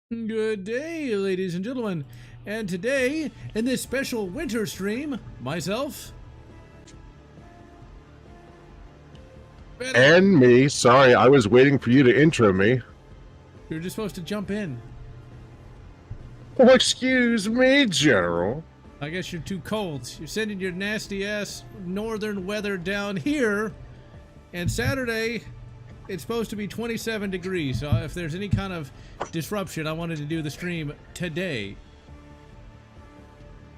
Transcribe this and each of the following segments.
Good day, ladies and gentlemen. And today, in this special winter stream, myself, And me. Sorry, I was waiting for you to intro me. you're just supposed to jump in. Oh, excuse me, General. I guess you're too cold. You're sending your nasty ass northern weather down here. And Saturday, it's supposed to be 27 degrees. So if there's any kind of disruption, I wanted to do the stream today.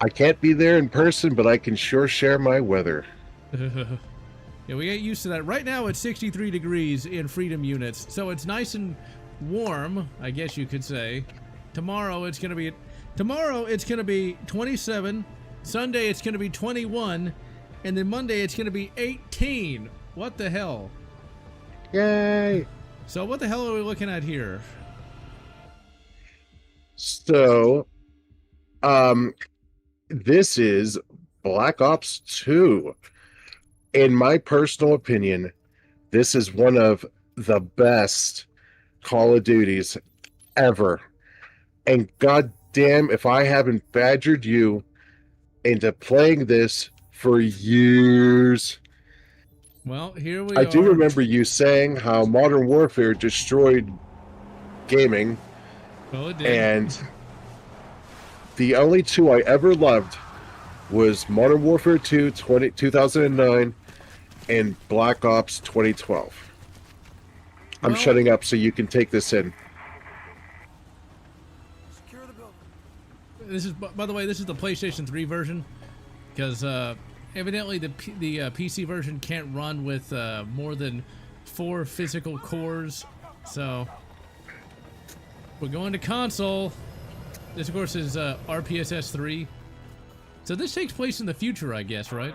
I can't be there in person, but I can sure share my weather. Yeah, we get used to that. Right now it's 63 degrees in Freedom units, so it's nice and warm, I guess you could say. Tomorrow it's gonna be 27. Sunday it's gonna be 21, and then Monday it's gonna be 18. What the hell? Yay! So what the hell are we looking at here? So, this is Black Ops 2. In my personal opinion, this is one of the best Call of Duties ever. And goddamn, if I haven't badgered you into playing this for years. Well, here we I are. do remember you saying how Modern Warfare destroyed gaming. Well, it did. And the only two I ever loved was Modern Warfare 2 2009 and Black Ops 2012. I'm shutting up so you can take this in. This is, by the way, this is the PlayStation 3 version, because evidently the PC version can't run with more than 4 physical cores. So we're going to console. This, of course, is RPSS 3. So this takes place in the future, I guess, right?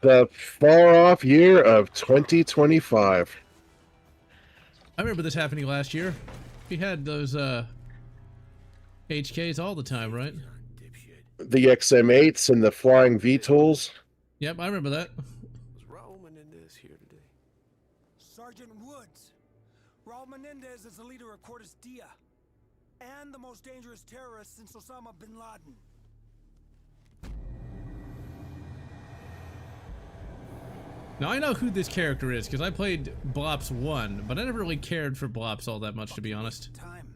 The far-off year of 2025. I remember this happening last year. We had those HKs all the time, right? The XM8s and the flying VTOLs. Yep, I remember that. Raul Menendez here today? Sergeant Woods. Raul Menendez is the leader of Cortes Dia and the most dangerous terrorist since Osama bin Laden. Now I know who this character is because I played Blops 1, but I never really cared for Blops all that much, to be honest. Time.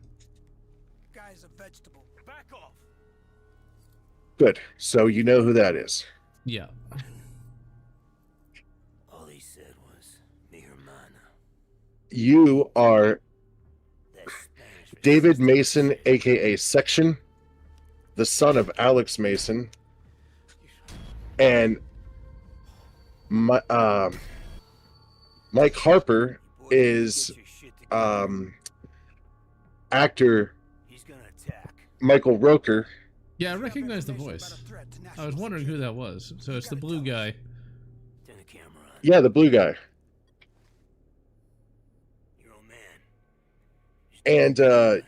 Guy's a vegetable. Back off. Good. So you know who that is. Yeah. All he said was, mi hermana. You are That's Spanish. David Mason, aka Section, the son of Alex Mason, and Mike Harper is actor He's gonna attack. Michael Roker. Yeah, I recognize the voice. I was wondering who that was. So it's the blue guy. Turn the camera on. Yeah, the blue guy. Your old man. And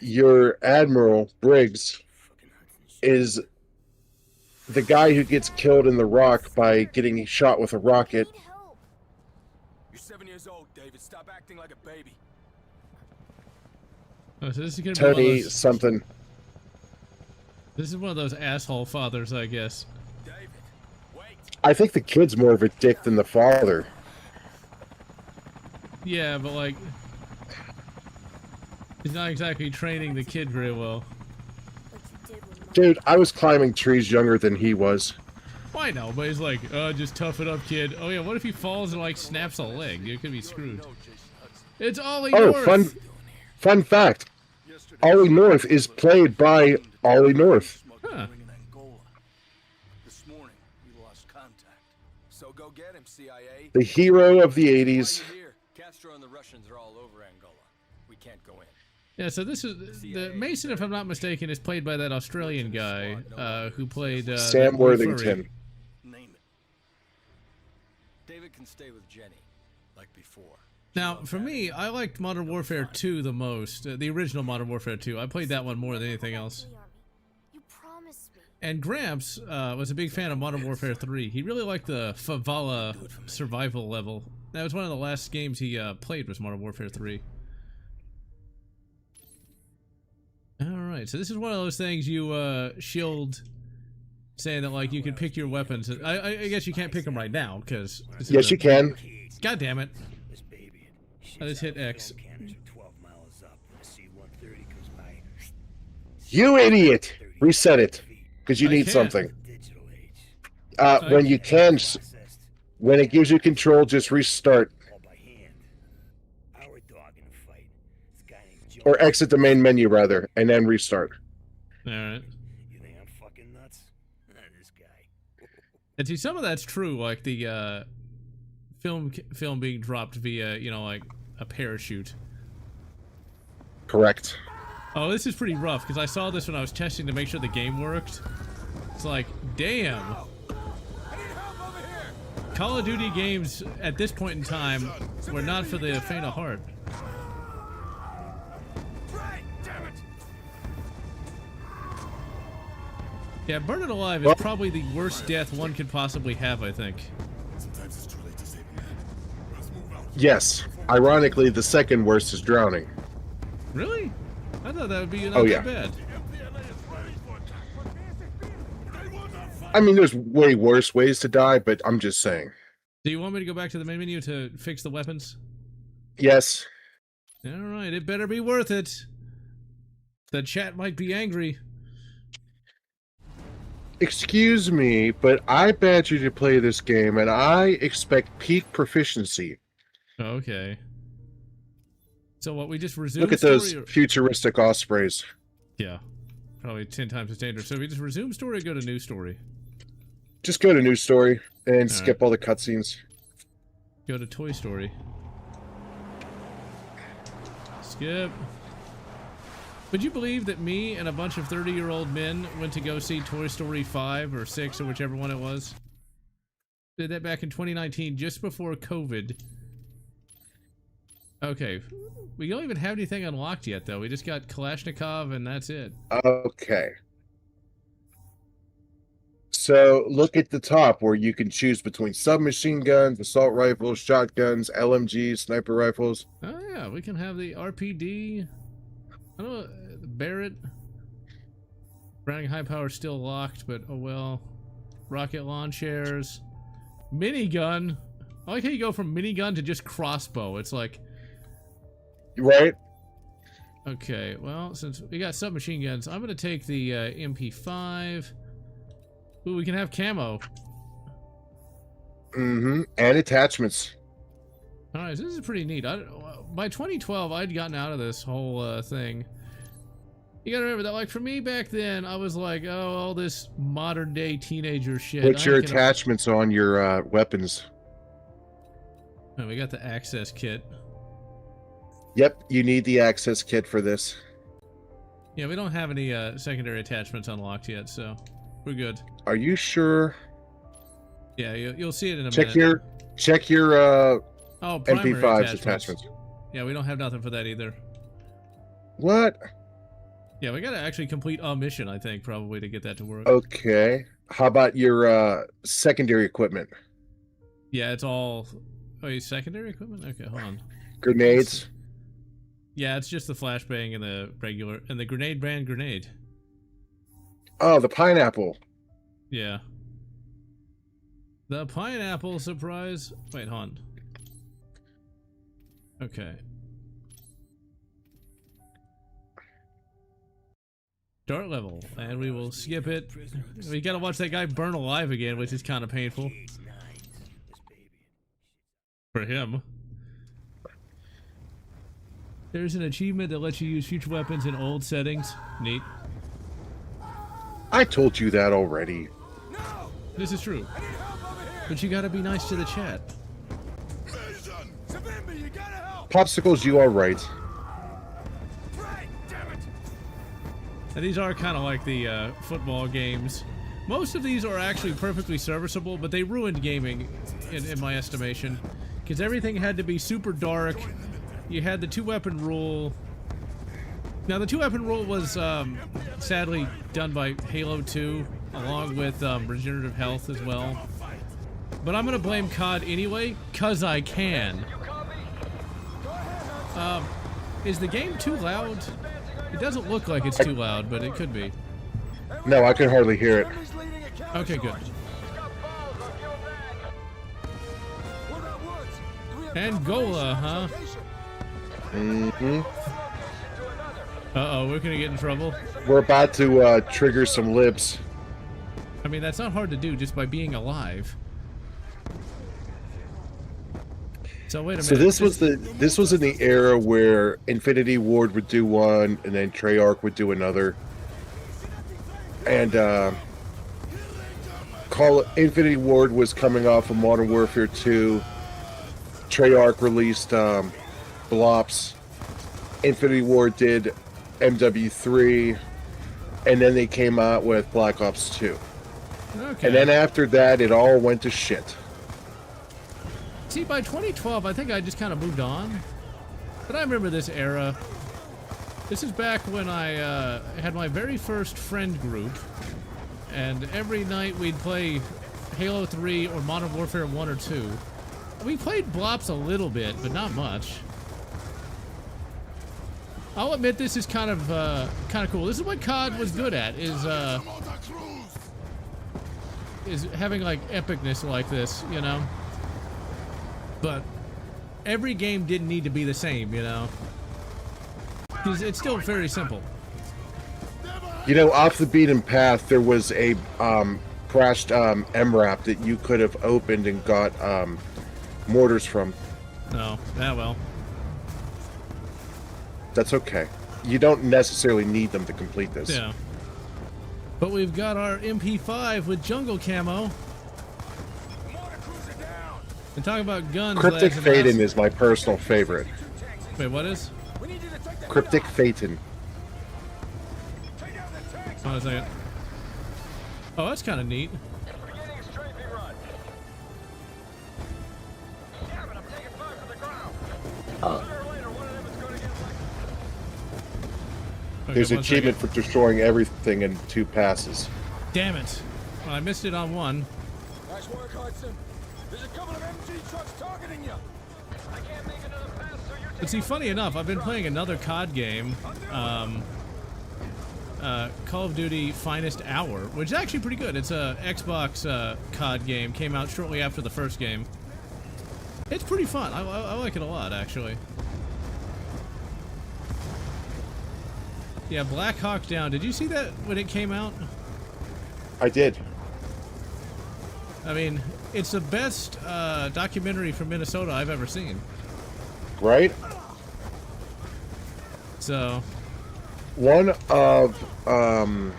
your Admiral Briggs Fucking Hudson shit. is the guy who gets killed in the rock by getting shot with a rocket. You're 7 years old, David. Stop acting like a baby. Oh, so this is gonna be one of Tony those, something. this is one of those asshole fathers, I guess. David, wait. I think the kid's more of a dick than the father. Yeah, but like, he's not exactly training the kid very well. Dude, I was climbing trees younger than he was. Well, I know, but he's like, just tough it up, kid. Oh yeah, what if he falls and like snaps a leg? You could be screwed. It's Ollie Oh, North. fun fact. Ollie North is played by Ollie North. Huh. This morning, we lost contact. So go get him, CIA. The hero of the 80s. Here, Castro and the Russians are all over Angola. We can't go in. Yeah, so this is the Mason, if I'm not mistaken, is played by that Australian guy who played Sam that boy furry. Worthington. Name it. David can stay with Jenny, like before. Now, for me, I liked Modern Warfare 2 the most. The original Modern Warfare 2. I played that one more than anything else. You promised me. And Gramps was a big fan of Modern Warfare 3. He really liked the favela survival level. That was one of the last games he played was Modern Warfare 3. right, so this is one of those things you shield, saying that like you can pick your weapons. I guess you can't pick them right now because Yes, you can. God damn it! This baby. I just hit X. Cannons are 12 miles up. The C-130 goes by. You idiot! Reset it, because you I need can't. something. Digital age. When you can, Processed when it gives you control, just restart all by hand. Our dog in the fight. This guy named Joe. or exit the main menu rather, and then restart. All right. You think I'm fucking nuts? This guy. And see, some of that's true, like the film being dropped via, you know, like a parachute. Correct. Oh, this is pretty rough because I saw this when I was testing to make sure the game worked. It's like, damn. Call of Duty games at this point in time were not for the faint of heart. Yeah, Burn It Alive is probably the worst death one could possibly have, I think. Yes. Ironically, the second worst is drowning. Really? I thought that would be not Oh, yeah. that bad. I mean, there's way worse ways to die, but I'm just saying. Do you want me to go back to the main menu to fix the weapons? Yes. Alright, it better be worth it. The chat might be angry. Excuse me, but I badge you to play this game, and I expect peak proficiency. Okay. So what, we just resume Look at story, those or- futuristic ospreys. Yeah. Probably 10 times as dangerous. So we just resume story or go to new story? Just go to new story and All skip all the cutscenes. Go to Toy Story. Skip. Would you believe that me and a bunch of 30-year-old men went to go see Toy Story 5 or 6 or whichever one it was? Did that back in 2019, just before COVID. Okay. We don't even have anything unlocked yet, though. We just got Kalashnikov, and that's it. Okay. So look at the top where you can choose between submachine guns, assault rifles, shotguns, LMGs, sniper rifles. Oh, yeah. We can have the RPD. I don't know. Barrett. Browning high power still locked, but oh well. Rocket launchers. Minigun. I like how you go from minigun to just crossbow. It's like, Right? okay, well, since we got submachine guns, I'm gonna take the MP5. Ooh, we can have camo. Mm-hmm. And attachments. All right, so this is pretty neat. By 2012, I'd gotten out of this whole thing. You gotta remember that, like, for me back then, I was like, oh, all this modern day teenager shit. Put your I can- attachments on your weapons. Oh, we got the access kit. Yep, you need the access kit for this. Yeah, we don't have any secondary attachments unlocked yet, so we're good. Are you sure? Yeah, you'll see it in a Check minute. your Oh, primary MP5's attachments. Yeah, we don't have nothing for that either. What? Yeah, we gotta actually complete a mission, I think, probably, to get that to work. Okay. How about your secondary equipment? Yeah, it's all... Oh, secondary equipment? Okay, hold on. Grenades? Yeah, it's just the flashbang and the regular... And the grenade brand grenade. Oh, the pineapple. Yeah. The pineapple surprise... Wait, hold on. Okay. Start level, and we will skip it. We gotta watch that guy burn alive again, which is kind of painful. For him. There's an achievement that lets you use future weapons in old settings. Neat. I told you that already. This is true. But you gotta be nice to the chat. Popsicles, you are right. And these are kind of like the football games. Most of these are actually perfectly serviceable, but they ruined gaming, in my estimation. Because everything had to be super dark. You had the two-weapon rule. Now, the two-weapon rule was sadly done by Halo 2, along with regenerative health as well. But I'm going to blame COD anyway, because I can. Is the game too loud? It doesn't look like it's too loud, but it could be. No, I can hardly hear it. Okay, good. Angola, huh? Mm-hmm. Uh-oh, we're gonna get in trouble. We're about to trigger some libs. I mean, that's not hard to do just by being alive. So wait a minute. So this was in the era where Infinity Ward would do one, and then Treyarch would do another, and Infinity Ward was coming off of Modern Warfare 2. Treyarch released Blops. Infinity Ward did MW3, and then they came out with Black Ops 2. Okay. And then after that, it all went to shit. See, by 2012, I think I just kind of moved on. But I remember this era. This is back when I had my very first friend group. And every night we'd play Halo 3 or Modern Warfare 1 or 2. We played Blops a little bit, but not much. I'll admit this is kind of cool. This is what COD was good at, is having like epicness like this, you know? But every game didn't need to be the same, you know? Because it's still very simple. You know, off the beaten path, there was a crashed MRAP that you could have opened and got mortars from. Oh, yeah, well. That's okay. You don't necessarily need them to complete this. Yeah. But we've got our MP5 with jungle camo. And talking about guns. Cryptic Phaeton is my personal favorite. Wait, what is? Cryptic Phaeton. Hold on a second. Oh, that's kind of neat. Okay, There's an one achievement second. for destroying everything in 2 passes. Damn it. Well, I missed it on one. Nice work, Hudson. There's a couple of MG trucks targeting you. I can't make another pass, so you're But see, funny enough, I've been playing another COD game, Call of Duty Finest Hour, which is actually pretty good. It's a Xbox COD game. Came out shortly after the first game. It's pretty fun. I like it a lot, actually. Yeah, Black Hawk Down. Did you see that when it came out? I did. I mean, it's the best documentary from Minnesota I've ever seen. Right? So, One of Tom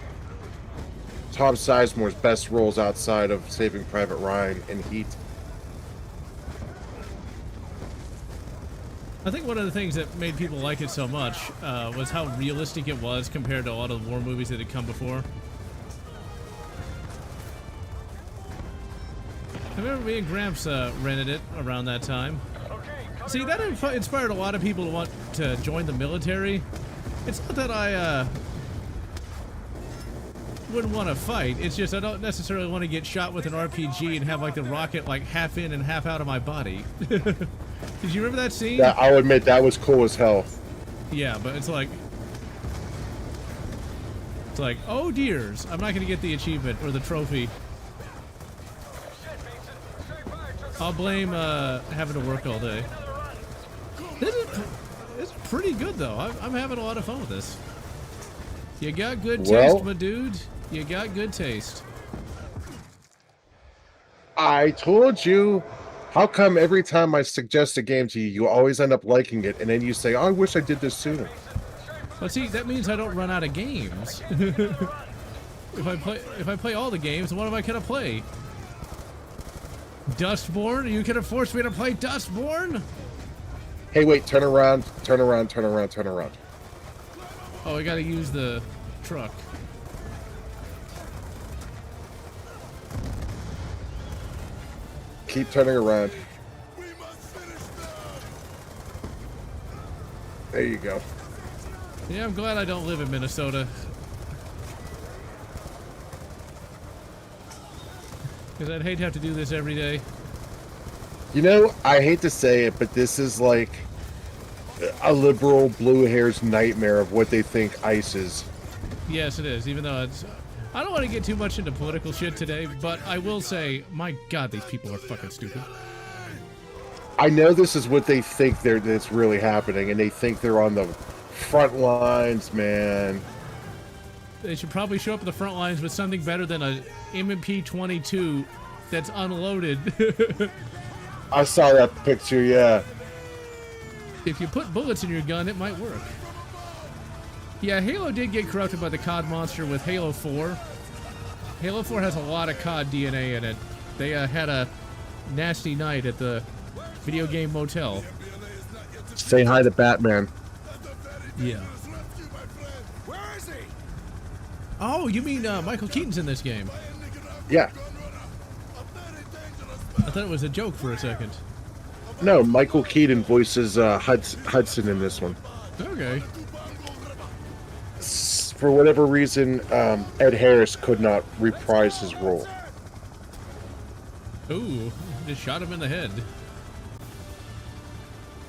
Sizemore's best roles outside of Saving Private Ryan in Heat. I think one of the things that made people like it so much was how realistic it was compared to a lot of the war movies that had come before. I remember me and Gramps rented it around that time. See, that inspired a lot of people to want to join the military. It's not that I wouldn't want to fight. It's just I don't necessarily want to get shot with an RPG and have like the rocket like half in and half out of my body. Did you remember that scene? That, I'll admit that was cool as hell. Yeah, but it's like, oh dears, I'm not gonna get the achievement or the trophy. I'll blame having to work all day. It's pretty good though. I'm having a lot of fun with this. You got good taste, my dude. You got good taste. I told you. How come every time I suggest a game to you, you always end up liking it, and then you say, "Oh, I wish I did this sooner." Well, see, that means I don't run out of games. If I play all the games, what am I gonna play? Dustborn? Are you gonna force me to play Dustborn? Hey, wait! Turn around! Turn around! Turn around! Turn around! Oh, I gotta use the truck. Keep turning around. There you go. Yeah, I'm glad I don't live in Minnesota. Because I'd hate to have to do this every day. You know, I hate to say it, but this is like a liberal blue hair's nightmare of what they think ICE is. Yes, it is. Even though it's, I don't want to get too much into political shit today, but I will say, my God, these people are fucking stupid. I know this is what they think that's really happening, and they think they're on the front lines, man. They should probably show up at the front lines with something better than a MP-22 that's unloaded. I saw that picture, yeah. If you put bullets in your gun, it might work. Yeah, Halo did get corrupted by the COD monster with Halo 4. Halo 4 has a lot of COD DNA in it. They had a nasty night at the video game motel. Say hi to Batman. Yeah. Where is he? Oh, you mean Michael Keaton's in this game? Yeah. I thought it was a joke for a second. No, Michael Keaton voices Hudson in this one. Okay. For whatever reason, Ed Harris could not reprise his role. Ooh, just shot him in the head.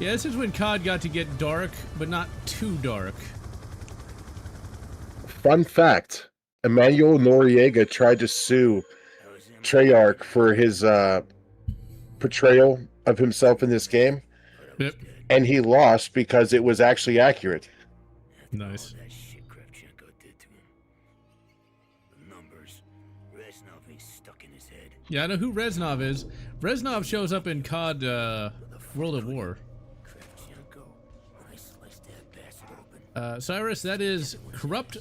Yeah, this is when COD got to get dark, but not too dark. Fun fact, Emmanuel Noriega tried to sue Treyarch for his portrayal of himself in this game, Yep. and he lost because it was actually accurate. Nice. That shit Kravchenko did to him. The numbers. Reznov ain't stuck in his head. Yeah, I know who Reznov is. Reznov shows up in COD World at War. Kravchenko, I sliced that bastard open. Cyrus, that is corrupt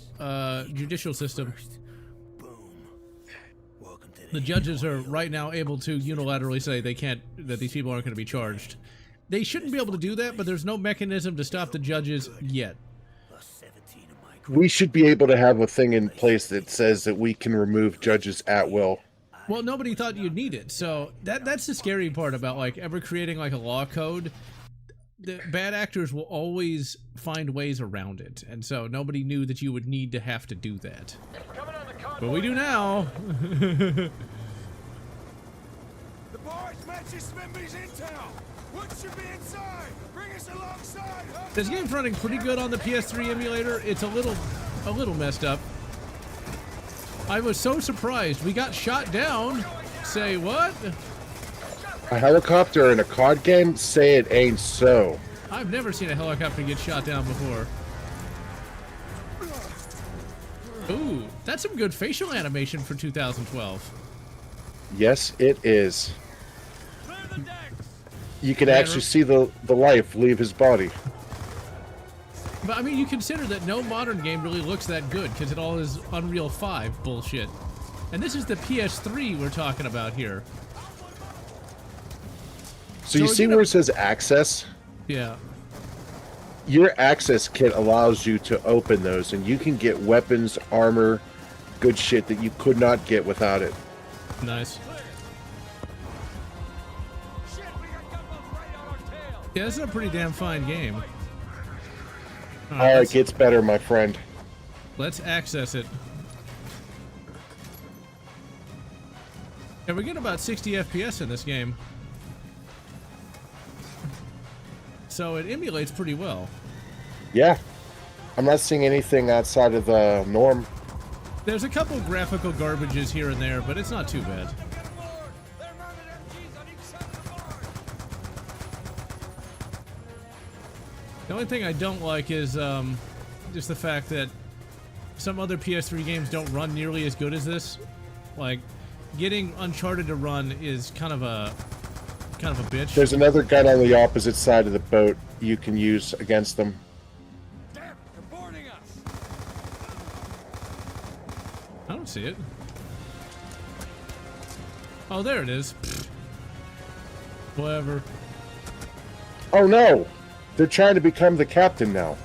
judicial system. Boom. Welcome to The judges are right now able to unilaterally say they can't, that these people aren't going to be charged. They shouldn't be able to do that, but there's no mechanism to stop the judges yet. plus 17 of my We should be able to have a thing in place that says that we can remove judges at will. Well, nobody thought you'd need it, so that's the scary part about like ever creating like a law code. The bad actors will always find ways around it, and so nobody knew that you would need to have to do that. Coming on the convoy. But we do now. The boys matches Smimby's intel. What should be inside? Bring us alongside. Huh? This game's running pretty good on the PS3 emulator. It's a little messed up. I was so surprised. We got shot down. Say what? A helicopter in a COD game? Say it ain't so. I've never seen a helicopter get shot down before. Ooh, that's some good facial animation for 2012. Yes, it is. You can actually see the life leave his body. But I mean, you consider that no modern game really looks that good because it all is Unreal 5 bullshit. And this is the PS3 we're talking about here. So you So see you know- where it says access? Yeah. Your access kit allows you to open those, and you can get weapons, armor, good shit that you could not get without it. Nice. Shit, we got gunboats right on our tail. Yeah, this is a pretty damn fine game. It gets better, my friend. Let's access it. And we get about 60 FPS in this game. So it emulates pretty well. Yeah. I'm not seeing anything outside of the norm. There's a couple graphical garbages here and there, but it's not too bad. They're mounted MGs on each side of the barn. The only thing I don't like is just the fact that some other PS3 games don't run nearly as good as this. Like, getting Uncharted to run is kind of a bitch. There's another gun on the opposite side of the boat you can use against them. Damn, they're boarding us. I don't see it. Oh, there it is. Pfft. Whatever. Oh no! They're trying to become the captain now.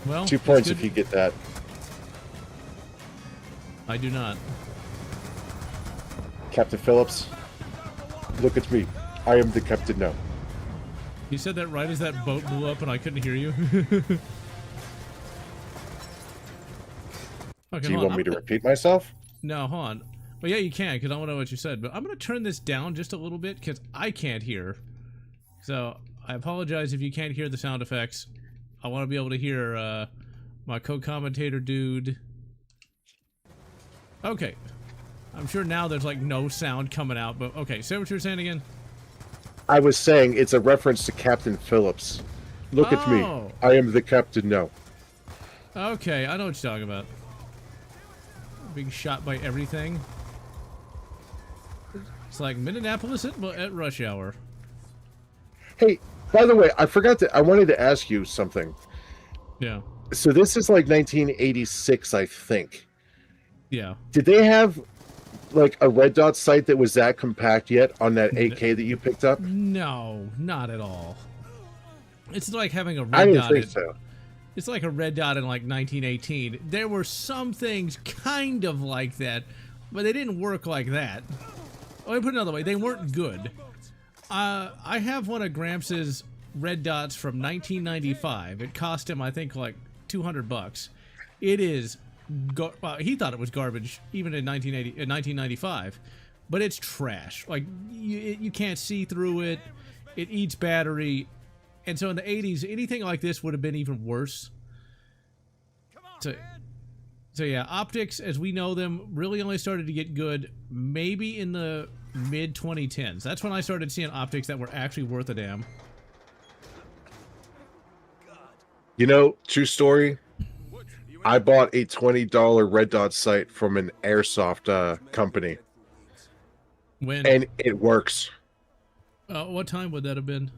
Well, 2 it's points good- if you get that. I do not. Captain Phillips, look at me. I am the captain now. You said that right as that boat blew up and I couldn't hear you. Okay, Do you hold want on. me to repeat myself? No, hold on. Well, yeah, you can, because I don't know what you said. But I'm going to turn this down just a little bit, because I can't hear. So, I apologize if you can't hear the sound effects. I want to be able to hear my co-commentator dude. Okay. I'm sure now there's, like, no sound coming out, but okay. Say what you were saying again. I was saying it's a reference to Captain Phillips. Look at me. I am the captain now. Okay, I know what you're talking about. Being shot by everything. It's like Minneapolis at rush hour. Hey, by the way, I wanted to ask you something. Yeah. So this is like 1986, I think. Yeah. Did they have like a red dot sight that was that compact yet on that AK that you picked up? No, not at all. It's like having a red I didn't dot. think so. It's like a red dot in like 1918. There were some things kind of like that, but they didn't work like that. Let me put it another way. They weren't good. I have one of Gramps' red dots from 1995. It cost him, I think, like $200. It is, well, he thought it was garbage even in 1995, but it's trash. Like, you can't see through it. It eats battery. And so in the 80s, anything like this would have been even worse. So yeah, optics, as we know them, really only started to get good maybe in the mid-2010s. That's when I started seeing optics that were actually worth a damn. You know, true story, I bought a $20 red dot sight from an airsoft company. When? And it works. What time would that have been?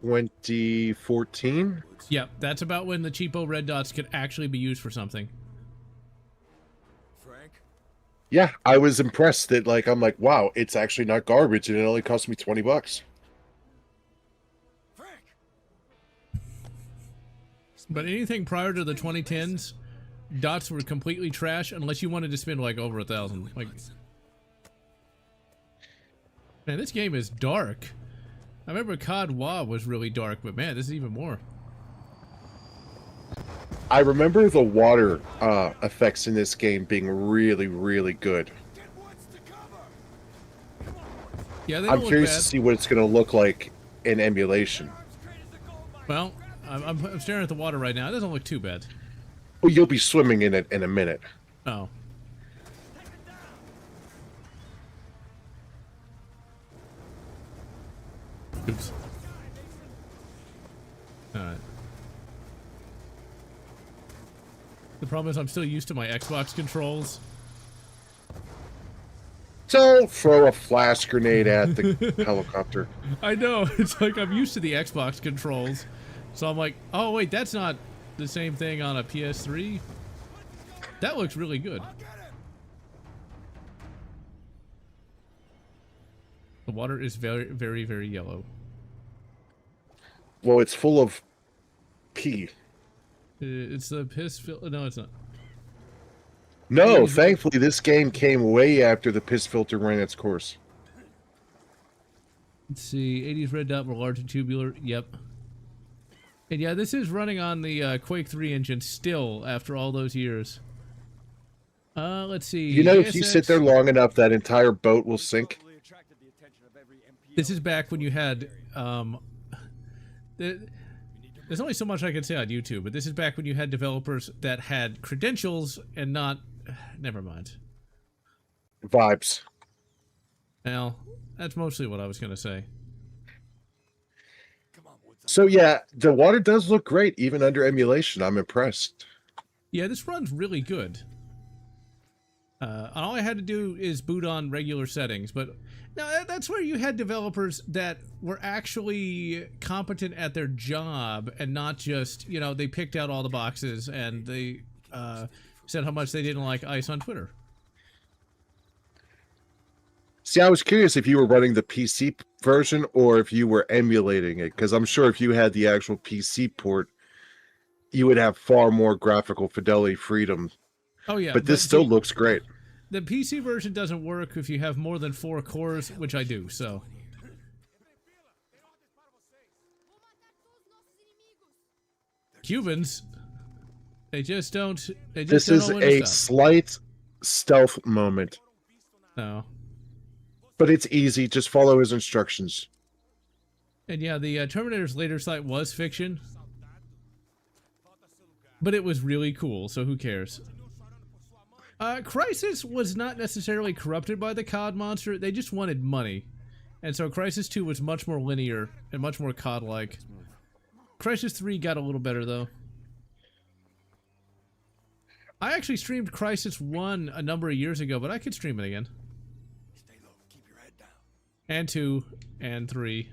2014? Yeah, that's about when the cheapo red dots could actually be used for something. Frank? Yeah, I was impressed that, like, I'm like, wow, it's actually not garbage and it only cost me $20. Frank! But anything prior to the 2010s, dots were completely trash unless you wanted to spend like over $1,000. Like, man, this game is dark. I remember COD WoW was really dark, but man, this is even more. I remember the water effects in this game being really, really good. Yeah, they don't I'm look curious bad. to see what it's going to look like in emulation. Well, I'm staring at the water right now. It doesn't look too bad. Well, you'll be swimming in it in a minute. Oh. Oops. Alright. The problem is I'm still used to my Xbox controls. Don't throw a flash grenade at the helicopter. I know, it's like I'm used to the Xbox controls. So I'm like, oh wait, that's not the same thing on a PS3? That looks really good. The water is very, very, very yellow. Well, it's full of pee. It's the piss filter. No, it's not. No, thankfully this game came way after the piss filter ran its course. Let's see. 80s red dot were large and tubular. Yep. And yeah, this is running on the Quake 3 engine still after all those years. Let's see. You know, if you sit there long enough, that entire boat will sink. This is back when you had, there's only so much I can say on YouTube, but this is back when you had developers that had credentials and not, never mind. Vibes. Well, that's mostly what I was going to say. So yeah, the water does look great, even under emulation. I'm impressed. Yeah, this runs really good. All I had to do is boot on regular settings, but now that's where you had developers that were actually competent at their job and not just, you know, they picked out all the boxes and they said how much they didn't like ice on Twitter. See, I was curious if you were running the PC version or if you were emulating it, because I'm sure if you had the actual PC port, you would have far more graphical fidelity freedom. Oh yeah, but this still looks great. The PC version doesn't work if you have more than 4 cores, which I do, so. Cubans, they just don't. They just This don't is know when to a stop. slight stealth moment. No. But it's easy. Just follow his instructions. And yeah, the Terminator's later site was fiction. But it was really cool, so who cares? Crysis was not necessarily corrupted by the COD monster. They just wanted money. And so Crysis 2 was much more linear and much more COD-like. Crysis 3 got a little better, though. I actually streamed Crysis 1 a number of years ago, but I could stream it again. Stay low. Keep your head down. And 2 and 3.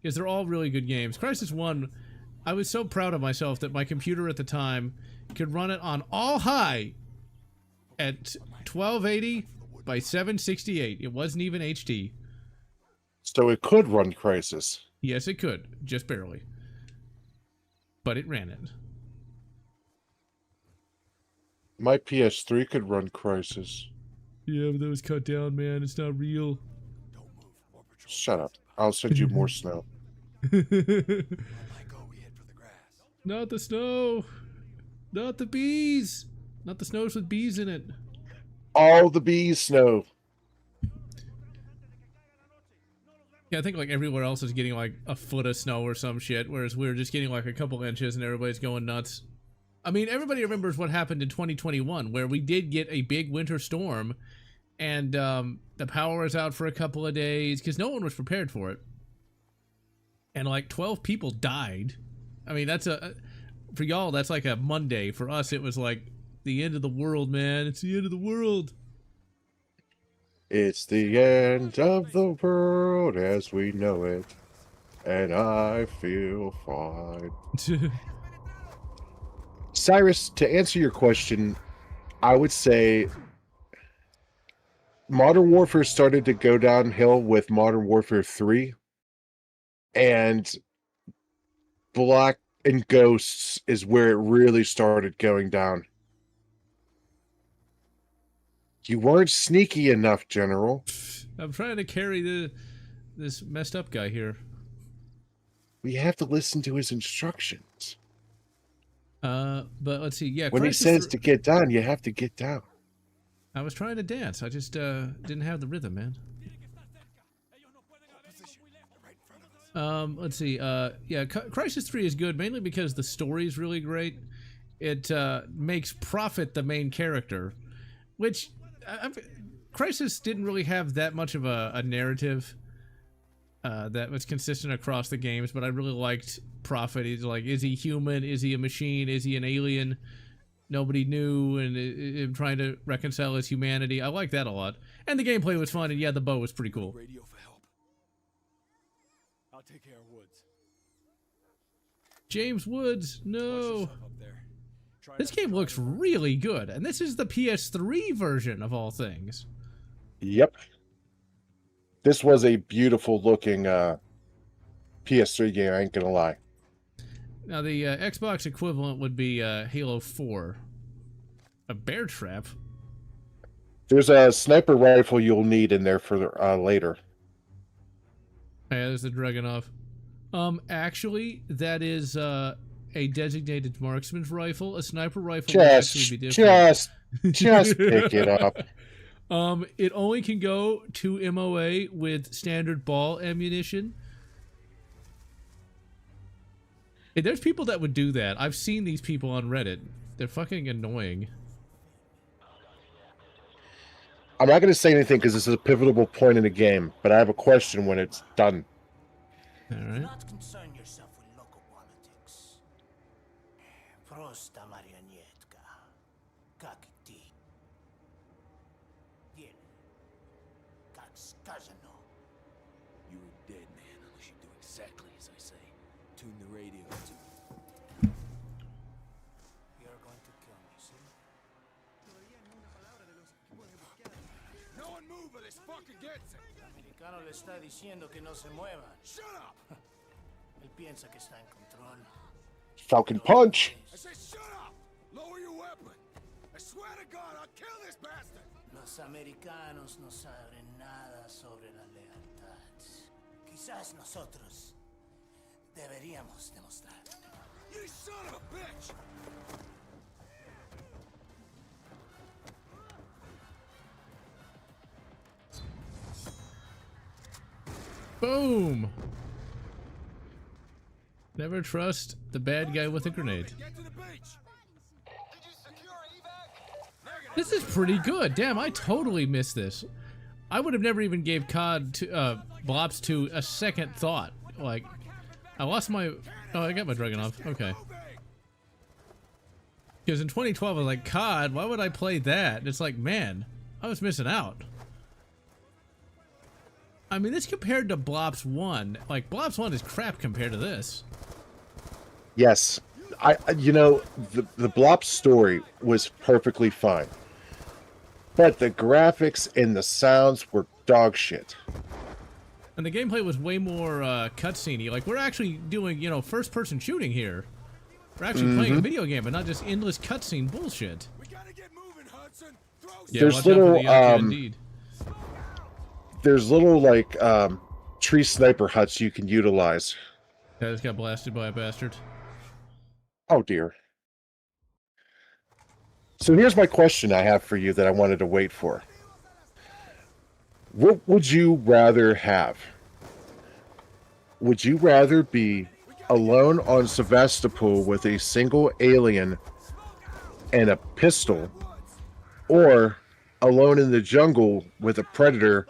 Because they're all really good games. Crysis 1, I was so proud of myself that my computer at the time could run it on all high at 1280 by 768. It wasn't even HD. So it could run Crysis. Yes, it could. Just barely. But it ran it. My PS3 could run Crysis. Yeah, but that was cut down, man. It's not real. Don't move. More patrol. Shut up. I'll send you more snow. Let go. We head for the grass. Not the snow. Not the bees. Not the snows with bees in it. All the bees snow. Yeah, I think like everywhere else is getting like a foot of snow or some shit, whereas we're just getting like a couple inches and everybody's going nuts. I mean, everybody remembers what happened in 2021, where we did get a big winter storm, and the power was out for a couple of days because no one was prepared for it, and like 12 people died. I mean, that's for y'all, that's like a Monday. For us, it was like the end of the world, man. It's the end of the world. It's the end of the world as we know it, and I feel fine. Cyrus, to answer your question, I would say Modern Warfare started to go downhill with Modern Warfare 3, and Black and Ghosts is where it really started going down. You weren't sneaky enough, General. I'm trying to carry this messed up guy here. We have to listen to his instructions. But let's see. Yeah, When he says to get down, you have to get down. I was trying to dance. I just didn't have the rhythm, man. Let's see. Yeah, Crysis 3 is good mainly because the story is really great. It makes Prophet the main character, which Crysis didn't really have that much of a narrative that was consistent across the games, but I really liked Prophet. He's like, is he human? Is he a machine? Is he an alien? Nobody knew, and him trying to reconcile his humanity. I like that a lot. And the gameplay was fun, and yeah, the bow was pretty cool. Radio for help. I'll take care of Woods. James Woods, Watch no. yourself up there. Try This not to game drive looks over. really good, and this is the PS3 version of all things. Yep. This was a beautiful looking PS3 game, I ain't gonna lie. Now, the Xbox equivalent would be Halo 4. A bear trap? There's a sniper rifle you'll need in there for later. Yeah, there's the Dragunov. Actually, that is a designated marksman's rifle. A sniper rifle would actually be different. Just pick it up. It only can go to MOA with standard ball ammunition. Hey, there's people that would do that. I've seen these people on Reddit. They're fucking annoying. I'm not going to say anything because this is a pivotal point in the game, but I have a question when it's done. All right. Not concern yourself with local politics. Prosta marionetka. Как ты. Bien. Как сказано. You were dead, man, unless you do exactly as I say. Tune the radio to... You're going to kill me, see? No one move or this fucker gets it! El americano le está diciendo que no se mueva. Shut up! Él piensa que está en control. Falcon Punch. I say shut up! Lower your weapon! I swear to God, I'll kill this bastard! Los americanos no saben nada sobre la lealtad. Quizás nosotros deberíamos demostrar. You son of a bitch! Boom. Never trust the bad guy with a grenade. Get to the beach. Did you secure evac? This is pretty good. Damn, I totally missed this. I would have never even gave COD to Blops 2 a second thought. Like, I lost my... Oh, I got my Dragunov. Okay. Because in 2012, I was like, COD, why would I play that? And it's like, man, I was missing out. I mean, this compared to Blops 1. Like, Blops 1 is crap compared to this. Yes, you know, the Blop story was perfectly fine, but the graphics and the sounds were dog shit. And the gameplay was way more cutscene-y. Like, we're actually doing, you know, first-person shooting here. We're actually playing a video game, and not just endless cutscene bullshit. We gotta get moving, Hudson. Throw Yeah, There's watch little, out for the young kid indeed. There's little, like, tree sniper huts you can utilize. Yeah, just got blasted by a bastard. Oh, dear. So here's my question I have for you that I wanted to wait for. What would you rather have? Would you rather be alone on Sevastopol with a single alien and a pistol, or alone in the jungle with a predator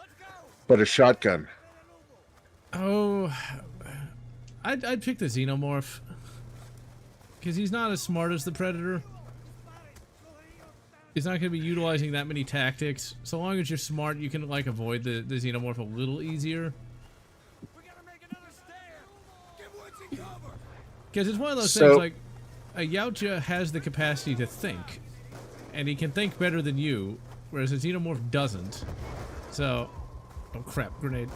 but a shotgun? Oh, I'd pick the Xenomorph. Because he's not as smart as the Predator. He's not going to be utilizing that many tactics. So long as you're smart, you can, like, avoid the Xenomorph a little easier. Because it's one of those things, like, a Yautja has the capacity to think. And he can think better than you, whereas a Xenomorph doesn't. So, oh crap, grenade.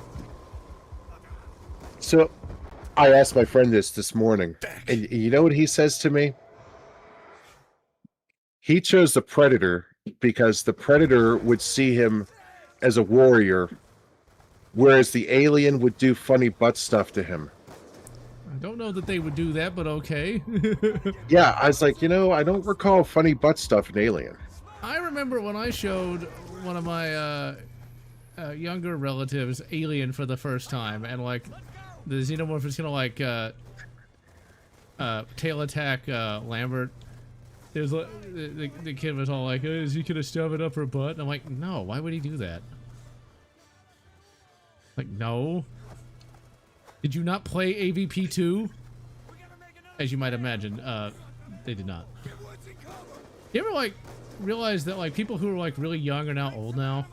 So, I asked my friend this morning, and you know what he says to me? He chose the Predator because the Predator would see him as a warrior, whereas the alien would do funny butt stuff to him. I don't know that they would do that, but okay. Yeah, I was like, you know, I don't recall funny butt stuff in Alien. I remember when I showed one of my younger relatives Alien for the first time, and like the Xenomorph is gonna like tail attack Lambert. There's the kid was all like, "Is he gonna shove it up her butt?" And I'm like, "No, why would he do that?" Like, no. Did you not play AVP 2? As you might imagine, they did not. You ever like realize that like people who are like really young are now old now?